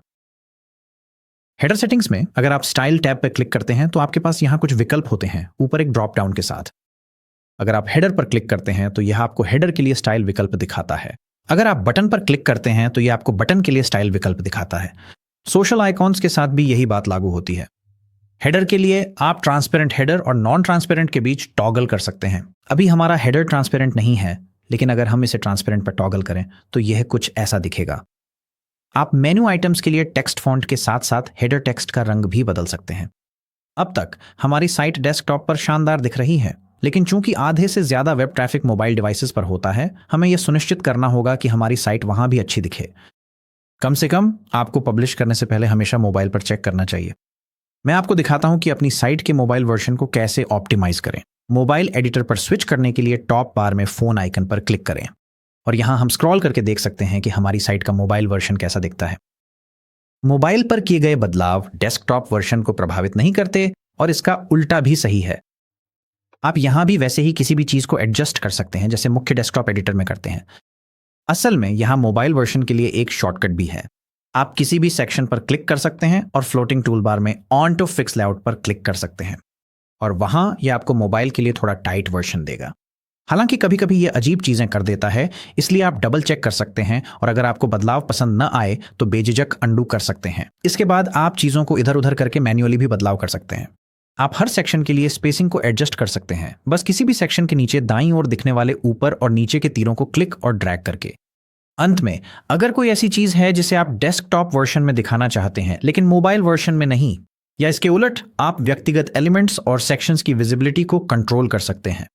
हेडर सेटिंग्स में अगर आप स्टाइल टैब पर क्लिक करते हैं तो आपके पास यहां कुछ विकल्प होते हैं ऊपर एक ड्रॉप डाउन के साथ। अगर आप हेडर पर क्लिक करते हैं तो यह आपको हेडर के लिए स्टाइल विकल्प दिखाता है। अगर आप बटन पर क्लिक करते हैं तो यह आपको बटन के लिए स्टाइल विकल्प दिखाता है। सोशल आइकॉन्स के साथ भी यही बात लागू होती है। हेडर के लिए आप ट्रांसपेरेंट हेडर और नॉन ट्रांसपेरेंट के बीच टॉगल कर सकते हैं। अभी हमारा हेडर ट्रांसपेरेंट नहीं है, लेकिन अगर हम इसे ट्रांसपेरेंट पर टॉगल करें तो यह कुछ ऐसा दिखेगा। आप मेनू आइटम्स के लिए टेक्स्ट फॉन्ट के साथ साथ हेडर टेक्स्ट का रंग भी बदल सकते हैं। अब तक हमारी साइट डेस्कटॉप पर शानदार दिख रही है, लेकिन चूंकि आधे से ज्यादा वेब ट्रैफिक मोबाइल डिवाइसेस पर होता है, हमें यह सुनिश्चित करना होगा कि हमारी साइट वहां भी अच्छी दिखे। कम से कम आपको पब्लिश करने से पहले हमेशा मोबाइल पर चेक करना चाहिए। मैं आपको दिखाता हूं कि अपनी साइट के मोबाइल वर्जन को कैसे ऑप्टिमाइज करें। मोबाइल एडिटर पर स्विच करने के लिए टॉप बार में फोन आइकन पर क्लिक करें, और यहां हम स्क्रॉल करके देख सकते हैं कि हमारी साइट का मोबाइल वर्जन कैसा दिखता है। मोबाइल पर किए गए बदलाव डेस्कटॉप वर्जन को प्रभावित नहीं करते, और इसका उल्टा भी सही है। आप यहां भी वैसे ही किसी भी चीज को एडजस्ट कर सकते हैं जैसे मुख्य डेस्कटॉप एडिटर में करते हैं। असल में यहां मोबाइल वर्जन के लिए एक शॉर्टकट भी है। आप किसी भी सेक्शन पर क्लिक कर सकते हैं और फ्लोटिंग टूल बार में ऑन टू फिक्स लेआउट पर क्लिक कर सकते हैं, और वहां यह आपको मोबाइल के लिए थोड़ा टाइट वर्जन देगा। हालांकि कभी कभी यह अजीब चीजें कर देता है, इसलिए आप डबल चेक कर सकते हैं, और अगर आपको बदलाव पसंद न आए तो बेझिझक अंडू कर सकते हैं। इसके बाद आप चीजों को इधर उधर करके मैन्युअली भी बदलाव कर सकते हैं। आप हर सेक्शन के लिए स्पेसिंग को एडजस्ट कर सकते हैं, बस किसी भी सेक्शन के नीचे दाईं ओर दिखने वाले ऊपर और नीचे के तीरों को क्लिक और ड्रैग करके। अंत में अगर कोई ऐसी चीज है जिसे आप डेस्कटॉप वर्जन में दिखाना चाहते हैं लेकिन मोबाइल वर्जन में नहीं, या इसके उलट, आप व्यक्तिगत एलिमेंट्स और सेक्शंस की विजिबिलिटी को कंट्रोल कर सकते हैं।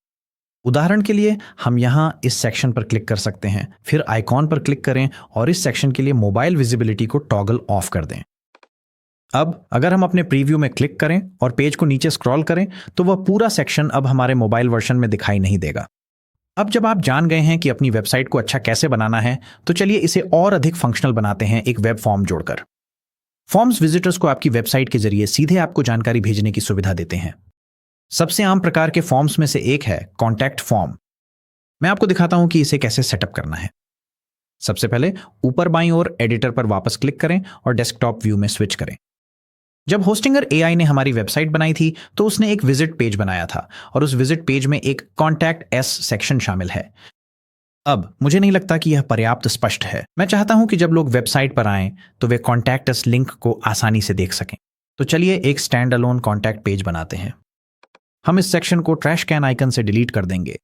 उदाहरण के लिए हम यहां इस सेक्शन पर क्लिक कर सकते हैं, फिर आइकॉन पर क्लिक करें और इस सेक्शन के लिए मोबाइल विजिबिलिटी को टॉगल ऑफ कर दें। अब अगर हम अपने प्रीव्यू में क्लिक करें और पेज को नीचे स्क्रॉल करें तो वह पूरा सेक्शन अब हमारे मोबाइल वर्जन में दिखाई नहीं देगा। अब जब आप जान गए हैं कि अपनी वेबसाइट को अच्छा कैसे बनाना है, तो चलिए इसे और अधिक फंक्शनल बनाते हैं एक वेब फॉर्म जोड़कर। फॉर्म्स विजिटर्स को आपकी वेबसाइट के जरिए सीधे आपको जानकारी भेजने की सुविधा देते हैं। सबसे आम प्रकार के फॉर्म्स में से एक है कॉन्टैक्ट फॉर्म। मैं आपको दिखाता हूं कि इसे कैसे सेटअप करना है। सबसे पहले ऊपर बाईं ओर एडिटर पर वापस क्लिक करें और डेस्कटॉप व्यू में स्विच करें। जब होस्टिंगर एआई ने हमारी वेबसाइट बनाई थी तो उसने एक विजिट पेज बनाया था, और उस विजिट पेज में एक कॉन्टैक्ट एस सेक्शन शामिल है। अब मुझे नहीं लगता कि यह पर्याप्त स्पष्ट है। मैं चाहता हूं कि जब लोग वेबसाइट पर आएं तो वे कॉन्टैक्ट अस लिंक को आसानी से देख सकें। तो चलिए एक स्टैंड अलोन कॉन्टैक्ट पेज बनाते हैं। हम इस सेक्शन को ट्रैश कैन आइकन से डिलीट कर देंगे।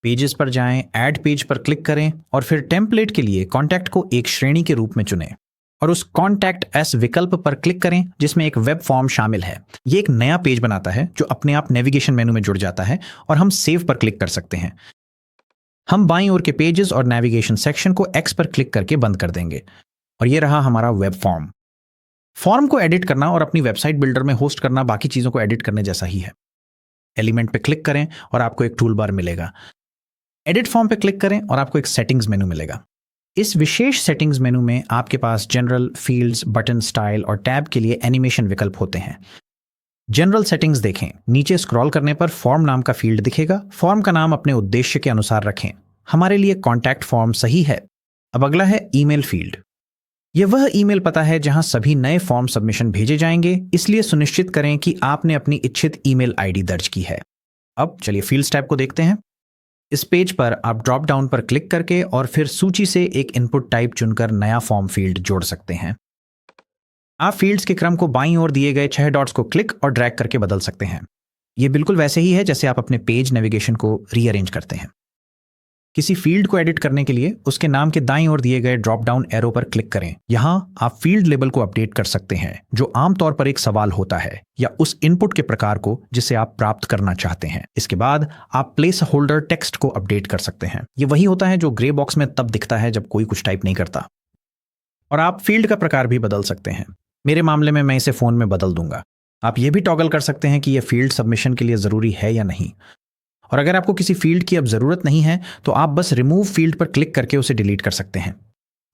पेजेस पर जाएं, ऐड पेज पर क्लिक करें और फिर टेम्पलेट के लिए कॉन्टैक्ट को एक श्रेणी के रूप में चुनें और उस कॉन्टैक्ट एस विकल्प पर क्लिक करें जिसमें एक वेब फॉर्म शामिल है। ये एक नया पेज बनाता है जो अपने आप नेविगेशन मेनू में जुड़ जाता है और हम सेव पर क्लिक कर सकते हैं। हम बाईं ओर के पेजेस और नेविगेशन सेक्शन को एक्स पर क्लिक करके बंद कर देंगे और ये रहा हमारा वेब फॉर्म। फॉर्म को एडिट करना और अपनी वेबसाइट बिल्डर में होस्ट करना बाकी चीजों को एडिट करने जैसा ही है। एलिमेंट पे क्लिक करें और आपको एक टूल बार मिलेगा। एडिट फॉर्म पे क्लिक करें और आपको एक सेटिंग्स मेनू मिलेगा। इस विशेष सेटिंग्स मेनू में आपके पास जनरल, फील्ड्स, बटन, स्टाइल और टैब के लिए एनिमेशन विकल्प होते हैं। जनरल सेटिंग्स देखें, नीचे स्क्रॉल करने पर फॉर्म नाम का फील्ड दिखेगा। फॉर्म का नाम अपने उद्देश्य के अनुसार रखें। हमारे लिए कॉन्टैक्ट फॉर्म सही है। अब अगला है ईमेल फील्ड। यह वह ईमेल पता है जहां सभी नए फॉर्म सबमिशन भेजे जाएंगे, इसलिए सुनिश्चित करें कि आपने अपनी इच्छित ईमेल आईडी दर्ज की है। अब चलिए फील्ड्स टैब को देखते हैं। इस पेज पर आप ड्रॉप डाउन पर क्लिक करके और फिर सूची से एक इनपुट टाइप चुनकर नया फॉर्म फील्ड जोड़ सकते हैं। आप फील्ड्स के क्रम को बाईं ओर दिए गए 6 डॉट्स को क्लिक और ड्रैग करके बदल सकते हैं। यह बिल्कुल वैसे ही है जैसे आप अपने पेज नेविगेशन को रीअरेंज करते हैं। किसी फील्ड को एडिट करने के लिए उसके नाम के दाईं ओर दिए गए ड्रॉप डाउन एरो पर क्लिक करें। यहां आप फील्ड लेबल को अपडेट कर सकते हैं, जो आमतौर पर एक सवाल होता है या उस इनपुट के प्रकार को जिसे आप प्राप्त करना चाहते हैं। इसके बाद आप प्लेस होल्डर टेक्स्ट को अपडेट कर सकते हैं। ये वही होता है जो ग्रे बॉक्स में तब दिखता है जब कोई कुछ टाइप नहीं करता। और आप फील्ड का प्रकार भी बदल सकते हैं। मेरे मामले में मैं इसे फोन में बदल दूंगा। आप ये भी टॉगल कर सकते हैं कि यह फील्ड सबमिशन के लिए जरूरी है या नहीं। और अगर आपको किसी फील्ड की अब जरूरत नहीं है तो आप बस रिमूव फील्ड पर क्लिक करके उसे डिलीट कर सकते हैं।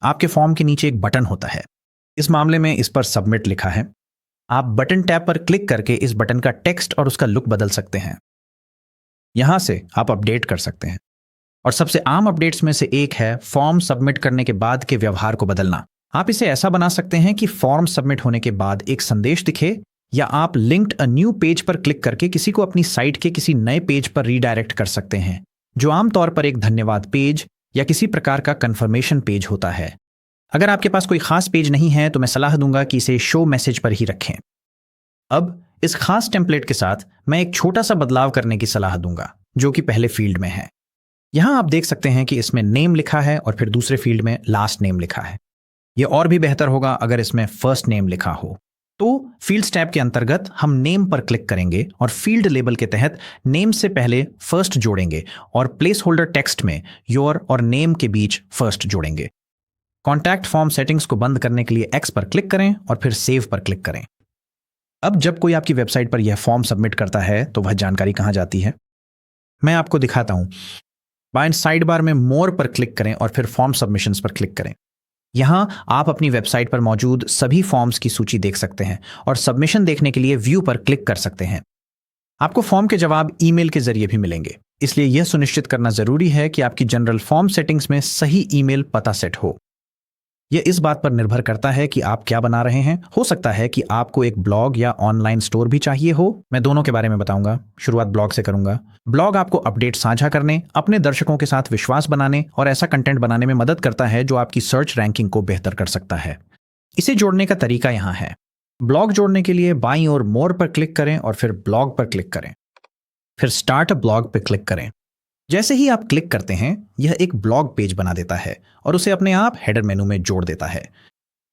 आपके फॉर्म के नीचे एक बटन होता है। इस मामले में इस पर सबमिट लिखा है। आप बटन टैब पर क्लिक करके इस बटन का टेक्स्ट और उसका लुक बदल सकते हैं। यहां से आप अपडेट कर सकते हैं। और सबसे आम अपडेट्स में से एक है फॉर्म सबमिट करने के बाद के व्यवहार को बदलना। आप इसे ऐसा बना सकते हैं कि फॉर्म सबमिट होने के बाद एक संदेश दिखे, या आप लिंक्ड अ न्यू पेज पर क्लिक करके किसी को अपनी साइट के किसी नए पेज पर रीडायरेक्ट कर सकते हैं, जो आमतौर पर एक धन्यवाद पेज या किसी प्रकार का कंफर्मेशन पेज होता है। अगर आपके पास कोई खास पेज नहीं है तो मैं सलाह दूंगा कि इसे शो मैसेज पर ही रखें। अब इस खास टेम्पलेट के साथ मैं एक छोटा सा बदलाव करने की सलाह दूंगा, जो कि पहले फील्ड में है। यहां आप देख सकते हैं कि इसमें नेम लिखा है और फिर दूसरे फील्ड में लास्ट नेम लिखा है। यह और भी बेहतर होगा अगर इसमें फर्स्ट नेम लिखा हो। तो फील्ड्स टैब के अंतर्गत हम नेम पर क्लिक करेंगे और फील्ड लेबल के तहत नेम से पहले फर्स्ट जोड़ेंगे और प्लेस होल्डर टेक्स्ट में योर और नेम के बीच फर्स्ट जोड़ेंगे। कॉन्टैक्ट फॉर्म सेटिंग्स को बंद करने के लिए एक्स पर क्लिक करें और फिर सेव पर क्लिक करें। अब जब कोई आपकी वेबसाइट पर यह फॉर्म सबमिट करता है तो वह जानकारी कहां जाती है, मैं आपको दिखाता हूं। बाएं साइड बार में मोर पर क्लिक करें और फिर फॉर्म सबमिशंस पर क्लिक करें। यहां आप अपनी वेबसाइट पर मौजूद सभी फॉर्म्स की सूची देख सकते हैं और सबमिशन देखने के लिए व्यू पर क्लिक कर सकते हैं। आपको फॉर्म के जवाब ईमेल के जरिए भी मिलेंगे, इसलिए यह सुनिश्चित करना जरूरी है कि आपकी जनरल फॉर्म सेटिंग्स में सही ईमेल पता सेट हो। यह इस बात पर निर्भर करता है कि आप क्या बना रहे हैं। हो सकता है कि आपको एक ब्लॉग या ऑनलाइन स्टोर भी चाहिए हो। मैं दोनों के बारे में बताऊंगा। शुरुआत ब्लॉग से करूंगा। ब्लॉग आपको अपडेट साझा करने, अपने दर्शकों के साथ विश्वास बनाने और ऐसा कंटेंट बनाने में मदद करता है जो आपकी सर्च रैंकिंग को बेहतर कर सकता है। इसे जोड़ने का तरीका यहां है। ब्लॉग जोड़ने के लिए बाईं ओर मोर पर क्लिक करें और फिर ब्लॉग पर क्लिक करें। फिर स्टार्ट अ ब्लॉग पर क्लिक करें। जैसे ही आप क्लिक करते हैं यह एक ब्लॉग पेज बना देता है और उसे अपने आप हेडर मेनू में जोड़ देता है।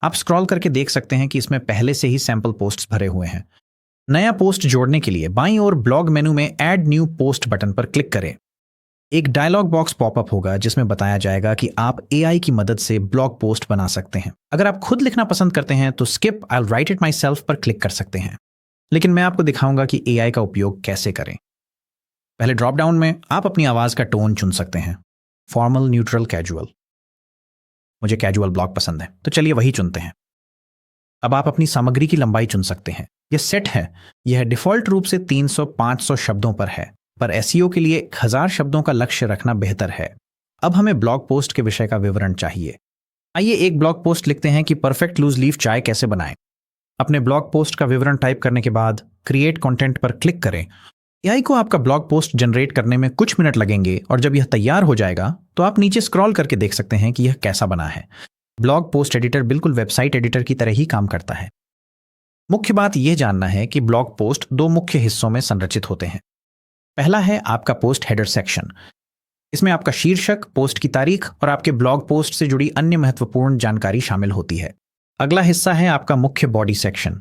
आप स्क्रॉल करके देख सकते हैं कि इसमें पहले से ही सैंपल पोस्ट्स भरे हुए हैं। नया पोस्ट जोड़ने के लिए बाईं ओर ब्लॉग मेनू में ऐड न्यू पोस्ट बटन पर क्लिक करें। एक डायलॉग बॉक्स पॉपअप होगा जिसमें बताया जाएगा कि आप एआई की मदद से ब्लॉग पोस्ट बना सकते हैं। अगर आप खुद लिखना पसंद करते हैं तो skip I will write it my self पर क्लिक कर सकते हैं, लेकिन मैं आपको दिखाऊंगा कि एआई का उपयोग कैसे करें। पहले ड्रॉप डाउन में आप अपनी आवाज का टोन चुन सकते हैं, फॉर्मल, न्यूट्रल, कैजुअल। मुझे कैजुअल ब्लॉग पसंद है तो चलिए वही चुनते हैं। अब आप अपनी सामग्री की लंबाई चुन सकते हैं। यह सेट है। यह डिफॉल्ट रूप से 300-500 शब्दों पर है, पर एसईओ के लिए 1000 शब्दों का लक्ष्य रखना बेहतर है। अब हमें ब्लॉग पोस्ट के विषय का विवरण चाहिए। आइए एक ब्लॉग पोस्ट लिखते हैं कि परफेक्ट लूज लीफ चाय कैसे बनाएं। अपने ब्लॉग पोस्ट का विवरण टाइप करने के बाद क्रिएट कंटेंट पर क्लिक करें। एआई को आपका ब्लॉग पोस्ट जनरेट करने में कुछ मिनट लगेंगे और जब यह तैयार हो जाएगा तो आप नीचे स्क्रॉल करके देख सकते हैं कि यह कैसा बना है। ब्लॉग पोस्ट एडिटर बिल्कुल वेबसाइट एडिटर की तरह ही काम करता है। मुख्य बात यह जानना है कि ब्लॉग पोस्ट 2 मुख्य हिस्सों में संरचित होते हैं। पहला है आपका पोस्ट हेडर सेक्शन। इसमें आपका शीर्षक, पोस्ट की तारीख और आपके ब्लॉग पोस्ट से जुड़ी अन्य महत्वपूर्ण जानकारी शामिल होती है। अगला हिस्सा है आपका मुख्य बॉडी सेक्शन।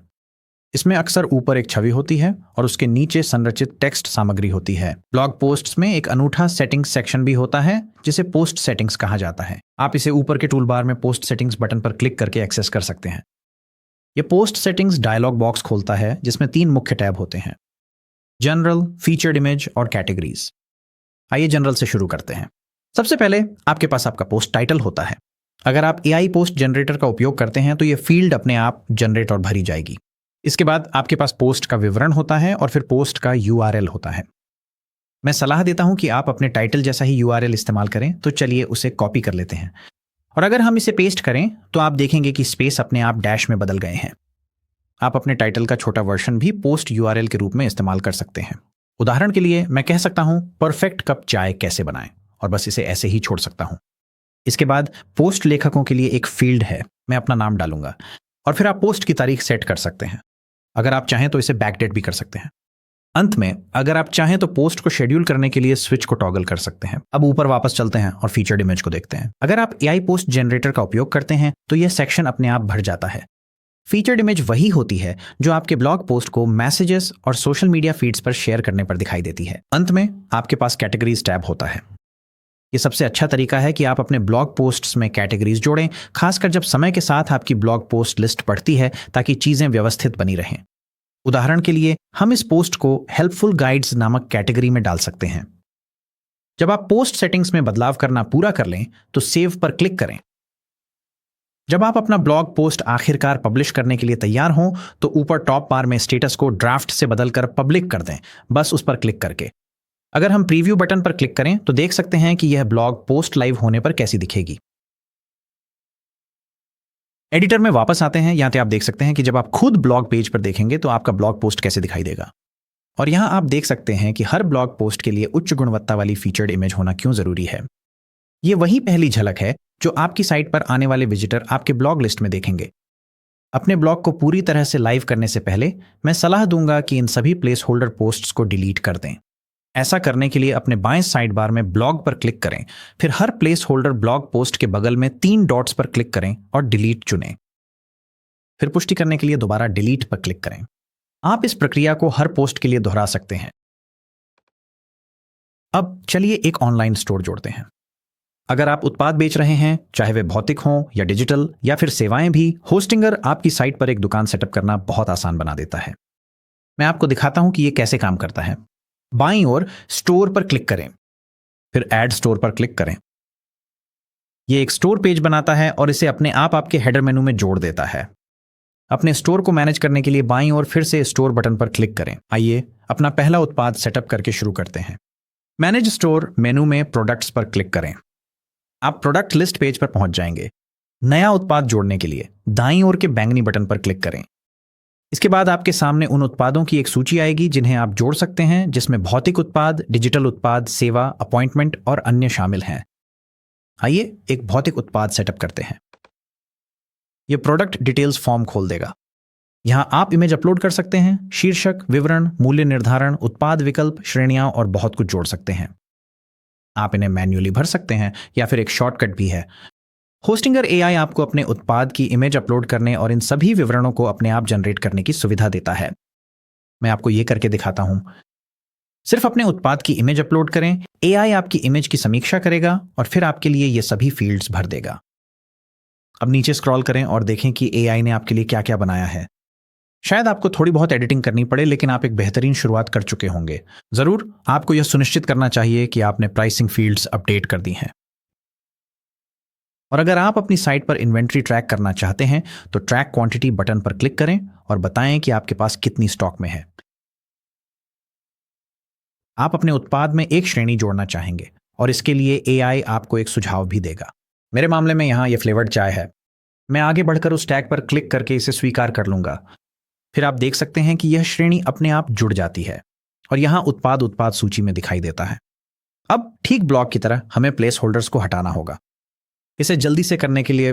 इसमें अक्सर ऊपर एक छवि होती है और उसके नीचे संरचित टेक्स्ट सामग्री होती है। ब्लॉग पोस्ट्स में एक अनूठा सेटिंग्स सेक्शन भी होता है जिसे पोस्ट सेटिंग्स कहा जाता है। आप इसे ऊपर के टूल बार में पोस्ट सेटिंग्स बटन पर क्लिक करके एक्सेस कर सकते हैं। यह पोस्ट सेटिंग्स डायलॉग बॉक्स खोलता है जिसमें 3 मुख्य टैब होते हैं, जनरल, फीचर्ड इमेज और कैटेगरीज। आइए जनरल से शुरू करते हैं। सबसे पहले आपके पास आपका पोस्ट टाइटल होता है। अगर आप एआई पोस्ट जनरेटर का उपयोग करते हैं तो यह फील्ड अपने आप जनरेट और भरी जाएगी। इसके बाद आपके पास पोस्ट का विवरण होता है और फिर पोस्ट का यूआरएल होता है। मैं सलाह देता हूं कि आप अपने टाइटल जैसा ही यूआरएल इस्तेमाल करें, तो चलिए उसे कॉपी कर लेते हैं। और अगर हम इसे पेस्ट करें तो आप देखेंगे कि स्पेस अपने आप डैश में बदल गए हैं। आप अपने टाइटल का छोटा वर्जन भी पोस्ट यूआरएल के रूप में इस्तेमाल कर सकते हैं। उदाहरण के लिए मैं कह सकता हूं परफेक्ट कप चाय कैसे बनाएं, और बस इसे ऐसे ही छोड़ सकता हूं। इसके बाद पोस्ट लेखकों के लिए एक फील्ड है, मैं अपना नाम डालूंगा और फिर आप पोस्ट की तारीख सेट कर सकते हैं। अगर आप चाहें तो इसे बैकडेट भी कर सकते हैं। अंत में अगर आप चाहें तो पोस्ट को शेड्यूल करने के लिए स्विच को टॉगल कर सकते हैं। अब ऊपर वापस चलते हैं और फीचर्ड इमेज को देखते हैं। अगर आप AI पोस्ट जनरेटर का उपयोग करते हैं तो यह सेक्शन अपने आप भर जाता है। फीचर्ड इमेज वही होती है जो आपके ब्लॉग पोस्ट को मैसेजेस और सोशल मीडिया फीड्स पर शेयर करने पर दिखाई देती है। अंत में आपके पास कैटेगरीज टैब होता है। ये सबसे अच्छा तरीका है कि आप अपने ब्लॉग पोस्ट्स में कैटेगरीज जोड़ें, खासकर जब समय के साथ आपकी ब्लॉग पोस्ट लिस्ट बढ़ती है, ताकि चीजें व्यवस्थित बनी रहें। उदाहरण के लिए हम इस पोस्ट को हेल्पफुल गाइड्स नामक कैटेगरी में डाल सकते हैं। जब आप पोस्ट सेटिंग्स में बदलाव करना पूरा कर लें तो सेव पर क्लिक करें। जब आप अपना ब्लॉग पोस्ट आखिरकार पब्लिश करने के लिए तैयार हों तो ऊपर टॉप बार में स्टेटस को ड्राफ्ट से बदलकर पब्लिक कर दें, बस उस पर क्लिक करके। अगर हम प्रीव्यू बटन पर क्लिक करें तो देख सकते हैं कि यह ब्लॉग पोस्ट लाइव होने पर कैसी दिखेगी। एडिटर में वापस आते हैं। यहां पे आप देख सकते हैं कि जब आप खुद ब्लॉग पेज पर देखेंगे तो आपका ब्लॉग पोस्ट कैसे दिखाई देगा। और यहां आप देख सकते हैं कि हर ब्लॉग पोस्ट के लिए उच्च गुणवत्ता वाली फीचर्ड इमेज होना क्यों जरूरी है। यह वही पहली झलक है जो आपकी साइट पर आने वाले विजिटर आपके ब्लॉग लिस्ट में देखेंगे। अपने ब्लॉग को पूरी तरह से लाइव करने से पहले मैं सलाह दूंगा कि इन सभी प्लेस होल्डर पोस्ट्स को डिलीट कर दें। ऐसा करने के लिए अपने बाएं साइड बार में ब्लॉग पर क्लिक करें, फिर हर प्लेस होल्डर ब्लॉग पोस्ट के बगल में 3 डॉट्स पर क्लिक करें और डिलीट चुनें। फिर पुष्टि करने के लिए दोबारा डिलीट पर क्लिक करें। आप इस प्रक्रिया को हर पोस्ट के लिए दोहरा सकते हैं। अब चलिए एक ऑनलाइन स्टोर जोड़ते हैं। अगर आप उत्पाद बेच रहे हैं, चाहे वे भौतिक हों या डिजिटल या फिर सेवाएं भी, होस्टिंगर आपकी साइट पर एक दुकान सेटअप करना बहुत आसान बना देता है। मैं आपको दिखाता हूं कि यह कैसे काम करता है। बाईं ओर स्टोर पर क्लिक करें, फिर ऐड स्टोर पर क्लिक करें। यह एक स्टोर पेज बनाता है और इसे अपने आप आपके हेडर मेनू में जोड़ देता है। अपने स्टोर को मैनेज करने के लिए बाईं ओर फिर से स्टोर बटन पर क्लिक करें। आइए अपना पहला उत्पाद सेटअप करके शुरू करते हैं। मैनेज स्टोर मेनू में प्रोडक्ट्स पर क्लिक करें। आप प्रोडक्ट लिस्ट पेज पर पहुंच जाएंगे। नया उत्पाद जोड़ने के लिए दाईं ओर के बैंगनी बटन पर क्लिक करें। इसके बाद आपके सामने उन उत्पादों की एक सूची आएगी जिन्हें आप जोड़ सकते हैं, जिसमें भौतिक उत्पाद, डिजिटल उत्पाद, सेवा, अपॉइंटमेंट और अन्य शामिल हैं। आइए एक भौतिक उत्पाद सेटअप करते हैं। यह प्रोडक्ट डिटेल्स फॉर्म खोल देगा। यहां आप इमेज अपलोड कर सकते हैं, शीर्षक, विवरण, मूल्य निर्धारण, उत्पाद विकल्प, श्रेणियां और बहुत कुछ जोड़ सकते हैं। आप इन्हें मैन्युअली भर सकते हैं या फिर एक शॉर्टकट भी है। होस्टिंगर AI आपको अपने उत्पाद की इमेज अपलोड करने और इन सभी विवरणों को अपने आप जनरेट करने की सुविधा देता है। मैं आपको यह करके दिखाता हूं। सिर्फ अपने उत्पाद की इमेज अपलोड करें, AI आपकी इमेज की समीक्षा करेगा और फिर आपके लिए ये सभी फील्ड्स भर देगा। अब नीचे स्क्रॉल करें और देखें कि AI ने आपके लिए क्या क्या बनाया है। शायद आपको थोड़ी बहुत एडिटिंग करनी पड़े, लेकिन आप एक बेहतरीन शुरुआत कर चुके होंगे। जरूर आपको यह सुनिश्चित करना चाहिए कि आपने प्राइसिंग फील्ड्स अपडेट कर दी हैं। और अगर आप अपनी साइट पर इन्वेंट्री ट्रैक करना चाहते हैं तो ट्रैक क्वांटिटी बटन पर क्लिक करें और बताएं कि आपके पास कितनी स्टॉक में है। आप अपने उत्पाद में एक श्रेणी जोड़ना चाहेंगे और इसके लिए AI आपको एक सुझाव भी देगा। मेरे मामले में यहां यह फ्लेवर्ड चाय है। मैं आगे बढ़कर उस टैग पर क्लिक करके इसे स्वीकार कर लूंगा। फिर आप देख सकते हैं कि यह श्रेणी अपने आप जुड़ जाती है और यहां उत्पाद सूची में दिखाई देता है। अब ठीक ब्लॉग की तरह हमें प्लेस होल्डर्स को हटाना होगा। इसे जल्दी से करने के लिए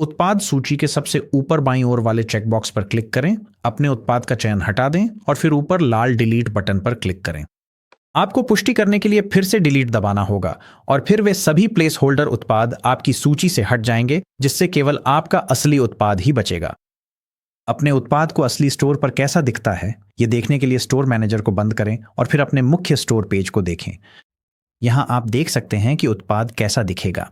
उत्पाद सूची के सबसे ऊपर बाईं ओर वाले चेकबॉक्स पर क्लिक करें, अपने उत्पाद का चयन हटा दें और फिर ऊपर लाल डिलीट बटन पर क्लिक करें। आपको पुष्टि करने के लिए फिर से डिलीट दबाना होगा और फिर वे सभी प्लेस होल्डर उत्पाद आपकी सूची से हट जाएंगे, जिससे केवल आपका असली उत्पाद ही बचेगा। अपने उत्पाद को असली स्टोर पर कैसा दिखता है ये देखने के लिए स्टोर मैनेजर को बंद करें और फिर अपने मुख्य स्टोर पेज को देखें। यहां आप देख सकते हैं कि उत्पाद कैसा दिखेगा।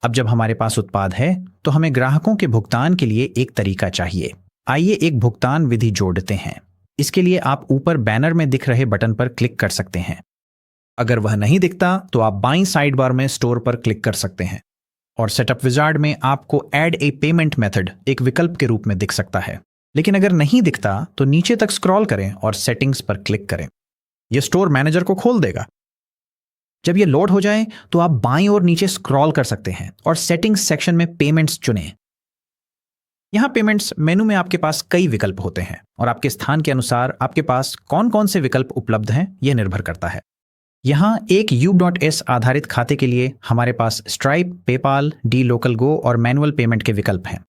अब जब हमारे पास उत्पाद है तो हमें ग्राहकों के भुगतान के लिए एक तरीका चाहिए। आइए एक भुगतान विधि जोड़ते हैं। इसके लिए आप ऊपर बैनर में दिख रहे बटन पर क्लिक कर सकते हैं। अगर वह नहीं दिखता तो आप बाईं साइड बार में स्टोर पर क्लिक कर सकते हैं और सेटअप विजार्ड में आपको ऐड ए पेमेंट मेथड एक विकल्प के रूप में दिख सकता है। लेकिन अगर नहीं दिखता तो नीचे तक स्क्रॉल करें और सेटिंग्स पर क्लिक करें। यह स्टोर मैनेजर को खोल देगा। जब यह लोड हो जाए तो आप बाईं ओर नीचे स्क्रॉल कर सकते हैं और सेटिंग्स सेक्शन में पेमेंट्स चुनें। यहां पेमेंट्स मेनू में आपके पास कई विकल्प होते हैं और आपके स्थान के अनुसार आपके पास कौन कौन से विकल्प उपलब्ध हैं यह निर्भर करता है। यहां एक U.S आधारित खाते के लिए हमारे पास स्ट्राइप, पेपाल, dLocalGo और मैनुअल पेमेंट के विकल्प हैं।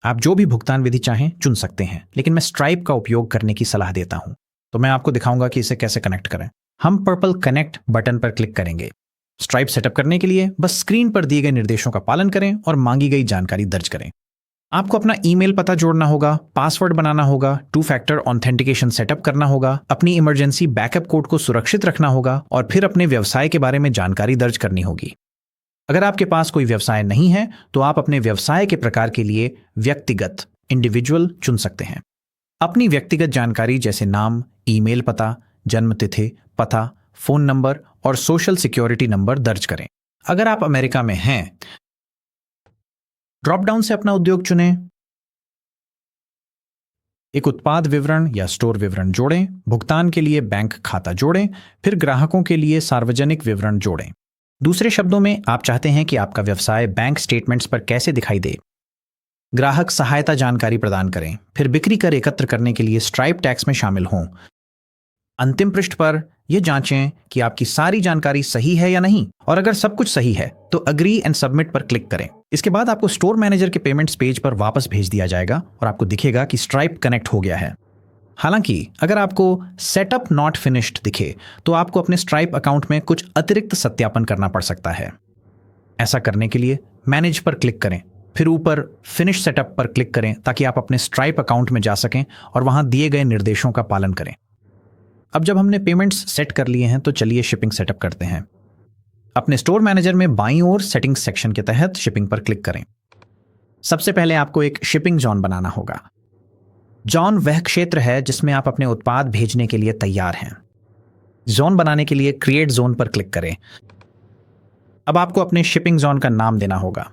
आप जो भी भुगतान विधि चाहें चुन सकते हैं, लेकिन मैं स्ट्राइप का उपयोग करने की सलाह देता हूं। तो मैं आपको दिखाऊंगा कि इसे कैसे कनेक्ट करें। हम पर्पल कनेक्ट बटन पर क्लिक करेंगे। स्ट्राइप सेटअप करने के लिए बस स्क्रीन पर दिए गए निर्देशों का पालन करें और मांगी गई जानकारी दर्ज करें। आपको अपना ईमेल पता जोड़ना होगा, पासवर्ड बनाना होगा, 2 फैक्टर ऑथेंटिकेशन सेटअप करना होगा, अपनी इमरजेंसी बैकअप कोड को सुरक्षित रखना होगा और फिर अपने व्यवसाय के बारे में जानकारी दर्ज करनी होगी। अगर आपके पास कोई व्यवसाय नहीं है तो आप अपने व्यवसाय के प्रकार के लिए व्यक्तिगत इंडिविजुअल चुन सकते हैं। अपनी व्यक्तिगत जानकारी जैसे नाम, ईमेल पता, जन्म तिथि, पता, फोन नंबर और सोशल सिक्योरिटी नंबर दर्ज करें। अगर आप अमेरिका में हैं, ड्रॉप डाउन से अपना उद्योग चुनें, एक उत्पाद विवरण या स्टोर विवरण जोड़ें, भुगतान के लिए बैंक खाता जोड़ें, फिर ग्राहकों के लिए सार्वजनिक विवरण जोड़ें। दूसरे शब्दों में, आप चाहते हैं कि आपका व्यवसाय बैंक स्टेटमेंट्स पर कैसे दिखाई दे। ग्राहक सहायता जानकारी प्रदान करें, फिर बिक्री कर एकत्र करने के लिए स्ट्राइप टैक्स में शामिल हों। अंतिम पृष्ठ पर यह जांचें कि आपकी सारी जानकारी सही है या नहीं, और अगर सब कुछ सही है तो अग्री एंड सबमिट पर क्लिक करें। इसके बाद आपको स्टोर मैनेजर के पेमेंट्स पेज पर वापस भेज दिया जाएगा और आपको दिखेगा कि स्ट्राइप कनेक्ट हो गया है। हालांकि अगर आपको सेटअप नॉट फिनिश्ड दिखे तो आपको अपने स्ट्राइप अकाउंट में कुछ अतिरिक्त सत्यापन करना पड़ सकता है। ऐसा करने के लिए मैनेज पर क्लिक करें, फिर ऊपर फिनिश सेटअप पर क्लिक करें ताकि आप अपने स्ट्राइप अकाउंट में जा सकें और वहां दिए गए निर्देशों का पालन करें। अब जब हमने पेमेंट्स सेट कर लिए हैं तो चलिए शिपिंग सेटअप करते हैं। अपने स्टोर मैनेजर में बाईं ओर सेटिंग्स सेक्शन के तहत शिपिंग पर क्लिक करें। सबसे पहले आपको एक शिपिंग जोन बनाना होगा। जोन वह क्षेत्र है जिसमें आप अपने उत्पाद भेजने के लिए तैयार हैं। जोन बनाने के लिए क्रिएट जोन पर क्लिक करें। अब आपको अपने शिपिंग जोन का नाम देना होगा।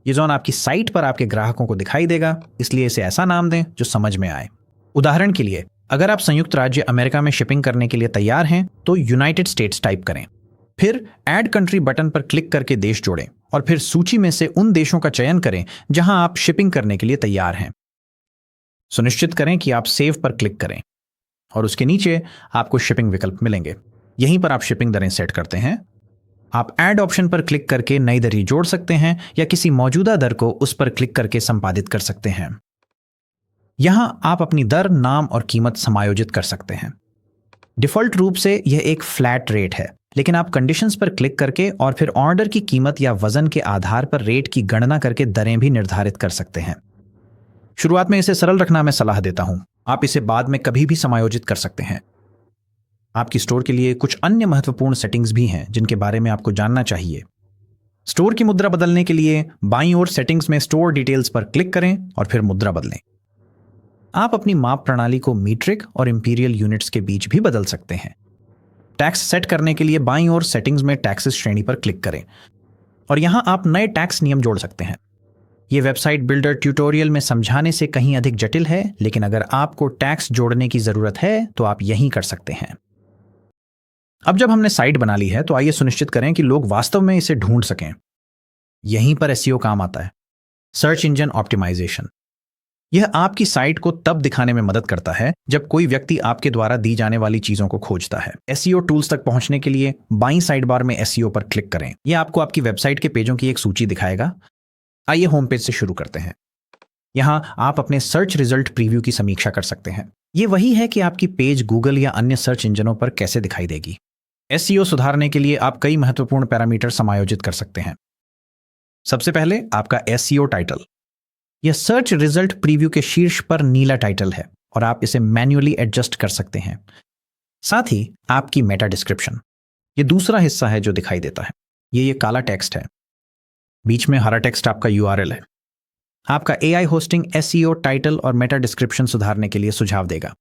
ये जोन आपकी साइट पर आपके ग्राहकों को दिखाई देगा, इसलिए इसे ऐसा नाम दें जो समझ में आए। उदाहरण के लिए, अगर आप संयुक्त राज्य अमेरिका में शिपिंग करने के लिए तैयार हैं तो यूनाइटेड स्टेट्स टाइप करें, फिर ऐड कंट्री बटन पर क्लिक करके देश जोड़ें और फिर सूची में से उन देशों का चयन करें जहां आप शिपिंग करने के लिए तैयार हैं। सुनिश्चित करें कि आप सेव पर क्लिक करें और उसके नीचे आपको शिपिंग विकल्प मिलेंगे। यहीं पर आप शिपिंग दरें सेट करते हैं। आप ऐड ऑप्शन पर क्लिक करके नई दरें जोड़ सकते हैं या किसी मौजूदा दर को उस पर क्लिक करके संपादित कर सकते हैं। यहां आप अपनी दर, नाम और कीमत समायोजित कर सकते हैं। डिफॉल्ट रूप से यह एक फ्लैट रेट है, लेकिन आप कंडीशंस पर क्लिक करके और फिर ऑर्डर की कीमत या वजन के आधार पर रेट की गणना करके दरें भी निर्धारित कर सकते हैं। शुरुआत में इसे सरल रखना मैं सलाह देता हूं, आप इसे बाद में कभी भी समायोजित कर सकते हैं। आपकी स्टोर के लिए कुछ अन्य महत्वपूर्ण सेटिंग्स भी हैं जिनके बारे में आपको जानना चाहिए। स्टोर की मुद्रा बदलने के लिए बाईं ओर सेटिंग्स में स्टोर डिटेल्स पर क्लिक करें और फिर मुद्रा बदलें। आप अपनी माप प्रणाली को मीट्रिक और इंपीरियल यूनिट्स के बीच भी बदल सकते हैं। टैक्स सेट करने के लिए बाईं ओर सेटिंग्स में टैक्सेस श्रेणी पर क्लिक करें और यहां आप नए टैक्स नियम जोड़ सकते हैं। यह वेबसाइट बिल्डर ट्यूटोरियल में समझाने से कहीं अधिक जटिल है, लेकिन अगर आपको टैक्स जोड़ने की जरूरत है तो आप यहीं कर सकते हैं। अब जब हमने साइट बना ली है तो आइए सुनिश्चित करें कि लोग वास्तव में इसे ढूंढ सकें। यहीं पर एसईओ काम आता है। Search engine optimisation. यह आपकी साइट को तब दिखाने में मदद करता है जब कोई व्यक्ति आपके द्वारा दी जाने वाली चीजों को खोजता है। एसईओ टूल्स तक पहुंचने के लिए बाईं साइड बार में एसईओ पर क्लिक करें। यह आपको आपकी वेबसाइट के पेजों की एक सूची दिखाएगा। आइए होम पेज से शुरू करते हैं। यहां आप अपने सर्च रिजल्ट प्रीव्यू की समीक्षा कर सकते हैं। यह वही है कि आपकी पेज गूगल या अन्य सर्च इंजनों पर कैसे दिखाई देगी। एसईओ सुधारने के लिए आप कई महत्वपूर्ण पैरामीटर समायोजित कर सकते हैं। सबसे पहले आपका एसईओ टाइटल। यह सर्च रिजल्ट प्रीव्यू के शीर्ष पर नीला टाइटल है और आप इसे मैन्युअली एडजस्ट कर सकते हैं। साथ ही आपकी मेटा डिस्क्रिप्शन, यह दूसरा हिस्सा है जो दिखाई देता है। ये काला टेक्स्ट है, बीच में हरा टेक्स्ट आपका यूआरएल है। आपका एआई होस्टिंग एसईओ टाइटल और मेटा डिस्क्रिप्शन सुधारने के लिए सुझाव देगा।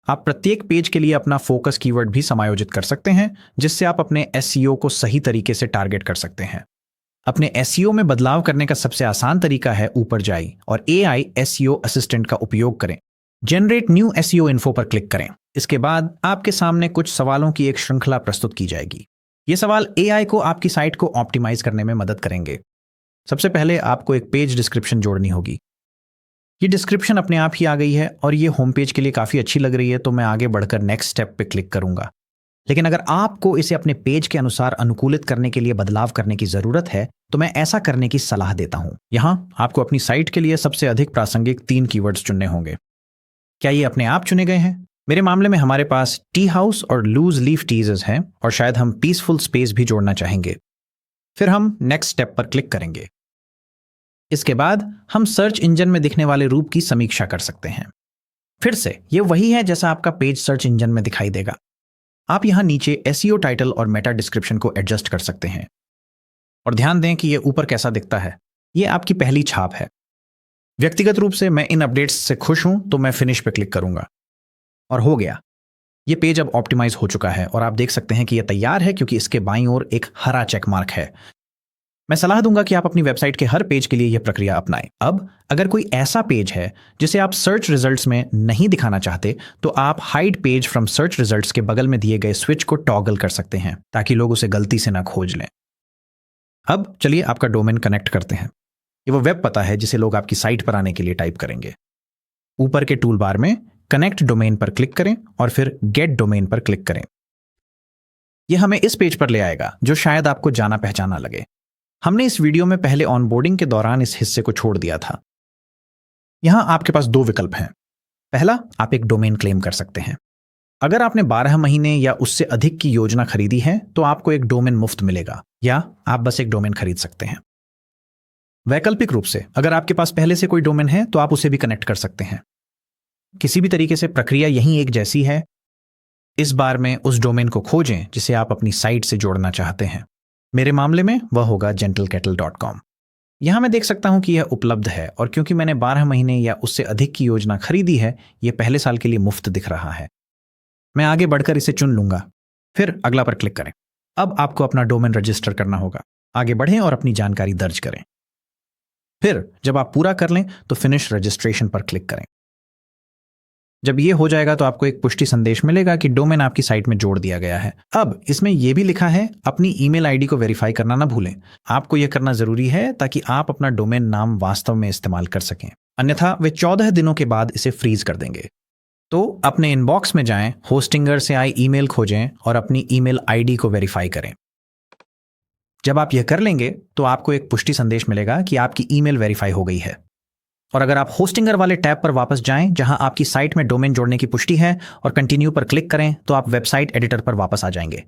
आप प्रत्येक पेज के लिए अपना फोकस कीवर्ड भी समायोजित कर सकते हैं, जिससे आप अपने एसईओ को सही तरीके से टारगेट कर सकते हैं। अपने एसईओ में बदलाव करने का सबसे आसान तरीका है ऊपर जाइए और एआई एसईओ असिस्टेंट का उपयोग करें। जनरेट न्यू एसईओ इन्फो पर क्लिक करें। इसके बाद आपके सामने कुछ सवालों की एक श्रृंखला प्रस्तुत की जाएगी। ये सवाल एआई को आपकी साइट को ऑप्टिमाइज करने में मदद करेंगे। सबसे पहले आपको एक पेज डिस्क्रिप्शन जोड़नी होगी। ये डिस्क्रिप्शन अपने आप ही आ गई है और ये होम पेज के लिए काफ़ी अच्छी लग रही है, तो मैं आगे बढ़कर नेक्स्ट स्टेप पे क्लिक करूंगा। लेकिन अगर आपको इसे अपने पेज के अनुसार अनुकूलित करने के लिए बदलाव करने की जरूरत है तो मैं ऐसा करने की सलाह देता हूं। यहां आपको अपनी साइट के लिए सबसे अधिक प्रासंगिक 3 कीवर्ड्स चुनने होंगे। क्या ये अपने आप चुने गए हैं? मेरे मामले में हमारे पास टी हाउस और लूज लीफ टीजर्स हैं और शायद हम पीसफुल स्पेस भी जोड़ना चाहेंगे। फिर हम नेक्स्ट स्टेप पर क्लिक करेंगे। इसके बाद हम सर्च इंजन में दिखने वाले रूप की समीक्षा कर सकते हैं। फिर से ये वही है जैसा आपका पेज सर्च इंजन में दिखाई देगा। आप यहां नीचे एसईओ टाइटल और मेटा डिस्क्रिप्शन को एडजस्ट कर सकते हैं। और ध्यान दें कि ये ऊपर कैसा दिखता है। ये आपकी पहली छाप है। व्यक्तिगत रूप से मैं इन अपडेट्स से खुश हूं, तो मैं फिनिश पे क्लिक करूंगा और हो गया। ये पेज अब ऑप्टिमाइज हो चुका है और आप देख सकते हैं कि यह तैयार है क्योंकि इसके बाईं ओर एक हरा चेक मार्क है। मैं सलाह दूंगा कि आप अपनी वेबसाइट के हर पेज के लिए यह प्रक्रिया अपनाएं। अब अगर कोई ऐसा पेज है जिसे आप सर्च रिजल्ट्स में नहीं दिखाना चाहते, तो आप hide page from search results के बगल में दिए गए स्विच को टॉगल कर सकते हैं ताकि लोग उसे गलती से ना खोज लें। अब चलिए आपका डोमेन कनेक्ट करते हैं। ये वो वेब पता है जिसे लोग आपकी साइट पर आने के लिए टाइप करेंगे। ऊपर के टूल बार में कनेक्ट डोमेन पर क्लिक करें और फिर गेट डोमेन पर क्लिक करें। यह हमें इस पेज पर ले आएगा जो शायद आपको जाना पहचाना लगे। हमने इस वीडियो में पहले ऑनबोर्डिंग के दौरान इस हिस्से को छोड़ दिया था। यहां आपके पास दो विकल्प हैं। पहला, आप एक डोमेन क्लेम कर सकते हैं। अगर आपने 12 महीने या उससे अधिक की योजना खरीदी है तो आपको एक डोमेन मुफ्त मिलेगा, या आप बस एक डोमेन खरीद सकते हैं। वैकल्पिक रूप से अगर आपके पास पहले से कोई डोमेन है तो आप उसे भी कनेक्ट कर सकते हैं। किसी भी तरीके से प्रक्रिया यहीं एक जैसी है। इस बार में उस डोमेन को खोजें जिसे आप अपनी साइट से जोड़ना चाहते हैं। मेरे मामले में वह होगा gentlekettle.com। यहां मैं देख सकता हूं कि यह उपलब्ध है और क्योंकि मैंने 12 महीने या उससे अधिक की योजना खरीदी है, यह पहले साल के लिए मुफ्त दिख रहा है। मैं आगे बढ़कर इसे चुन लूंगा, फिर अगला पर क्लिक करें। अब आपको अपना डोमेन रजिस्टर करना होगा। आगे बढ़ें और अपनी जानकारी दर्ज करें। फिर जब आप पूरा कर लें तो फिनिश रजिस्ट्रेशन पर क्लिक करें। जब ये हो जाएगा तो आपको एक पुष्टि संदेश मिलेगा कि डोमेन आपकी साइट में जोड़ दिया गया है। अब इसमें यह भी लिखा है, अपनी ईमेल आईडी को वेरीफाई करना ना भूलें। आपको यह करना जरूरी है ताकि आप अपना डोमेन नाम वास्तव में इस्तेमाल कर सकें, अन्यथा वे 14 दिनों के बाद इसे फ्रीज कर देंगे। तो अपने इनबॉक्स में जाएं, होस्टिंगर से आई ईमेल खोजें और अपनी ईमेल आईडी को वेरीफाई करें। जब आप यह कर लेंगे तो आपको एक पुष्टि संदेश मिलेगा कि आपकी ईमेल वेरीफाई हो गई है। और अगर आप होस्टिंगर वाले टैब पर वापस जाएं जहां आपकी साइट में डोमेन जोड़ने की पुष्टि है और कंटिन्यू पर क्लिक करें तो आप वेबसाइट एडिटर पर वापस आ जाएंगे।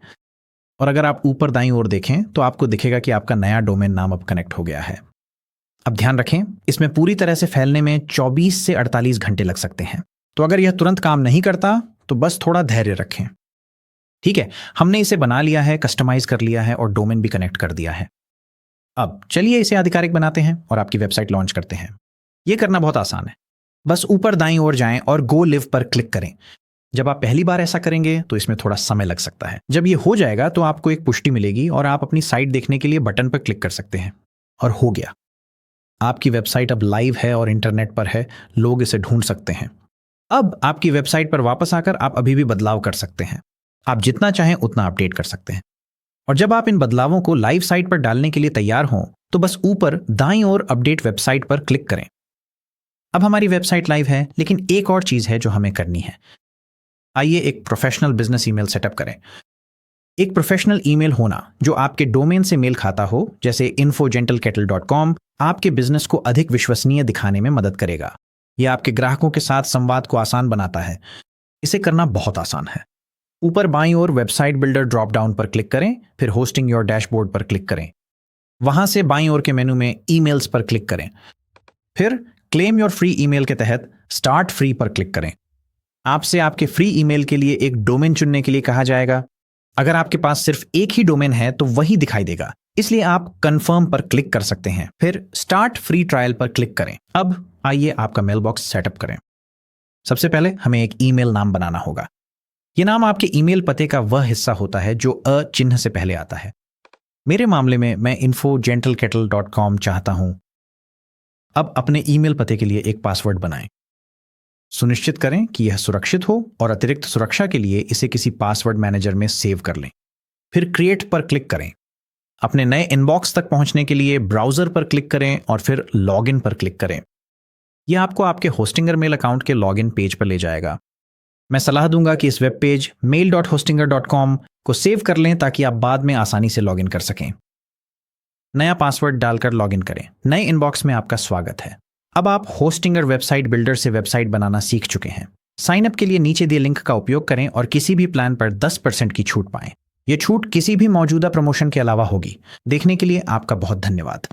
और अगर आप ऊपर दाईं ओर देखें तो आपको दिखेगा कि आपका नया डोमेन नाम अब कनेक्ट हो गया है। अब ध्यान रखें, इसमें पूरी तरह से फैलने में 24 से 48 घंटे लग सकते हैं। तो अगर यह तुरंत काम नहीं करता तो बस थोड़ा धैर्य रखें। ठीक है, हमने इसे बना लिया है, कस्टमाइज कर लिया है और डोमेन भी कनेक्ट कर दिया है। अब चलिए इसे आधिकारिक बनाते हैं और आपकी वेबसाइट लॉन्च करते हैं। यह करना बहुत आसान है। बस ऊपर दाईं ओर जाएं और गो लिव पर क्लिक करें। जब आप पहली बार ऐसा करेंगे तो इसमें थोड़ा समय लग सकता है। जब यह हो जाएगा तो आपको एक पुष्टि मिलेगी और आप अपनी साइट देखने के लिए बटन पर क्लिक कर सकते हैं। और हो गया, आपकी वेबसाइट अब लाइव है और इंटरनेट पर है। लोग इसे ढूंढ सकते हैं। अब आपकी वेबसाइट पर वापस आकर आप अभी भी बदलाव कर सकते हैं। आप जितना चाहें उतना अपडेट कर सकते हैं। और जब आप इन बदलावों को लाइव साइट पर डालने के लिए तैयार हों तो बस ऊपर दाईं ओर अपडेट वेबसाइट पर क्लिक करें। अब हमारी वेबसाइट लाइव है, लेकिन एक और चीज है जो हमें करनी है। आइए एक प्रोफेशनल बिजनेस ईमेल सेटअप करें। एक प्रोफेशनल ईमेल होना जो आपके डोमेन से मेल खाता हो, जैसे info@gentlekettle.com, आपके बिजनेस को अधिक विश्वसनीय दिखाने में मदद करेगा। यह आपके ग्राहकों के साथ संवाद को आसान बनाता है। इसे करना बहुत आसान है। ऊपर बाईं ओर वेबसाइट बिल्डर ड्रॉप डाउन पर क्लिक करें, फिर होस्टिंग योर डैशबोर्ड पर क्लिक करें। वहां से बाईं ओर के मेनू में ईमेल्स पर क्लिक करें, फिर क्लेम योर फ्री ईमेल के तहत स्टार्ट फ्री पर क्लिक करें। आपसे आपके फ्री ईमेल के लिए एक डोमेन चुनने के लिए कहा जाएगा। अगर आपके पास सिर्फ एक ही डोमेन है तो वही दिखाई देगा, इसलिए आप कंफर्म पर क्लिक कर सकते हैं, फिर स्टार्ट फ्री ट्रायल पर क्लिक करें। अब आइए आपका मेल बॉक्स सेटअप करें। सबसे पहले हमें एक ईमेल नाम बनाना होगा। यह नाम आपके ईमेल पते का वह हिस्सा होता है जो अ चिन्ह से पहले आता है। मेरे मामले में मैं info@gentlekettle.com चाहता हूं। अब अपने ईमेल पते के लिए एक पासवर्ड बनाएं। सुनिश्चित करें कि यह सुरक्षित हो और अतिरिक्त सुरक्षा के लिए इसे किसी पासवर्ड मैनेजर में सेव कर लें। फिर क्रिएट पर क्लिक करें। अपने नए इनबॉक्स तक पहुंचने के लिए ब्राउजर पर क्लिक करें और फिर लॉगिन पर क्लिक करें। यह आपको आपके होस्टिंगर मेल अकाउंट के लॉगिन पेज पर ले जाएगा। मैं सलाह दूंगा कि इस वेब पेज mail.hostinger.com को सेव कर लें ताकि आप बाद में आसानी से लॉगिन कर सकें। नया पासवर्ड डालकर लॉगिन करें। नए इनबॉक्स में आपका स्वागत है। अब आप होस्टिंगर वेबसाइट बिल्डर से वेबसाइट बनाना सीख चुके हैं। साइन अप के लिए नीचे दिए लिंक का उपयोग करें और किसी भी प्लान पर 10% की छूट पाएं। यह छूट किसी भी मौजूदा प्रमोशन के अलावा होगी। देखने के लिए आपका बहुत धन्यवाद।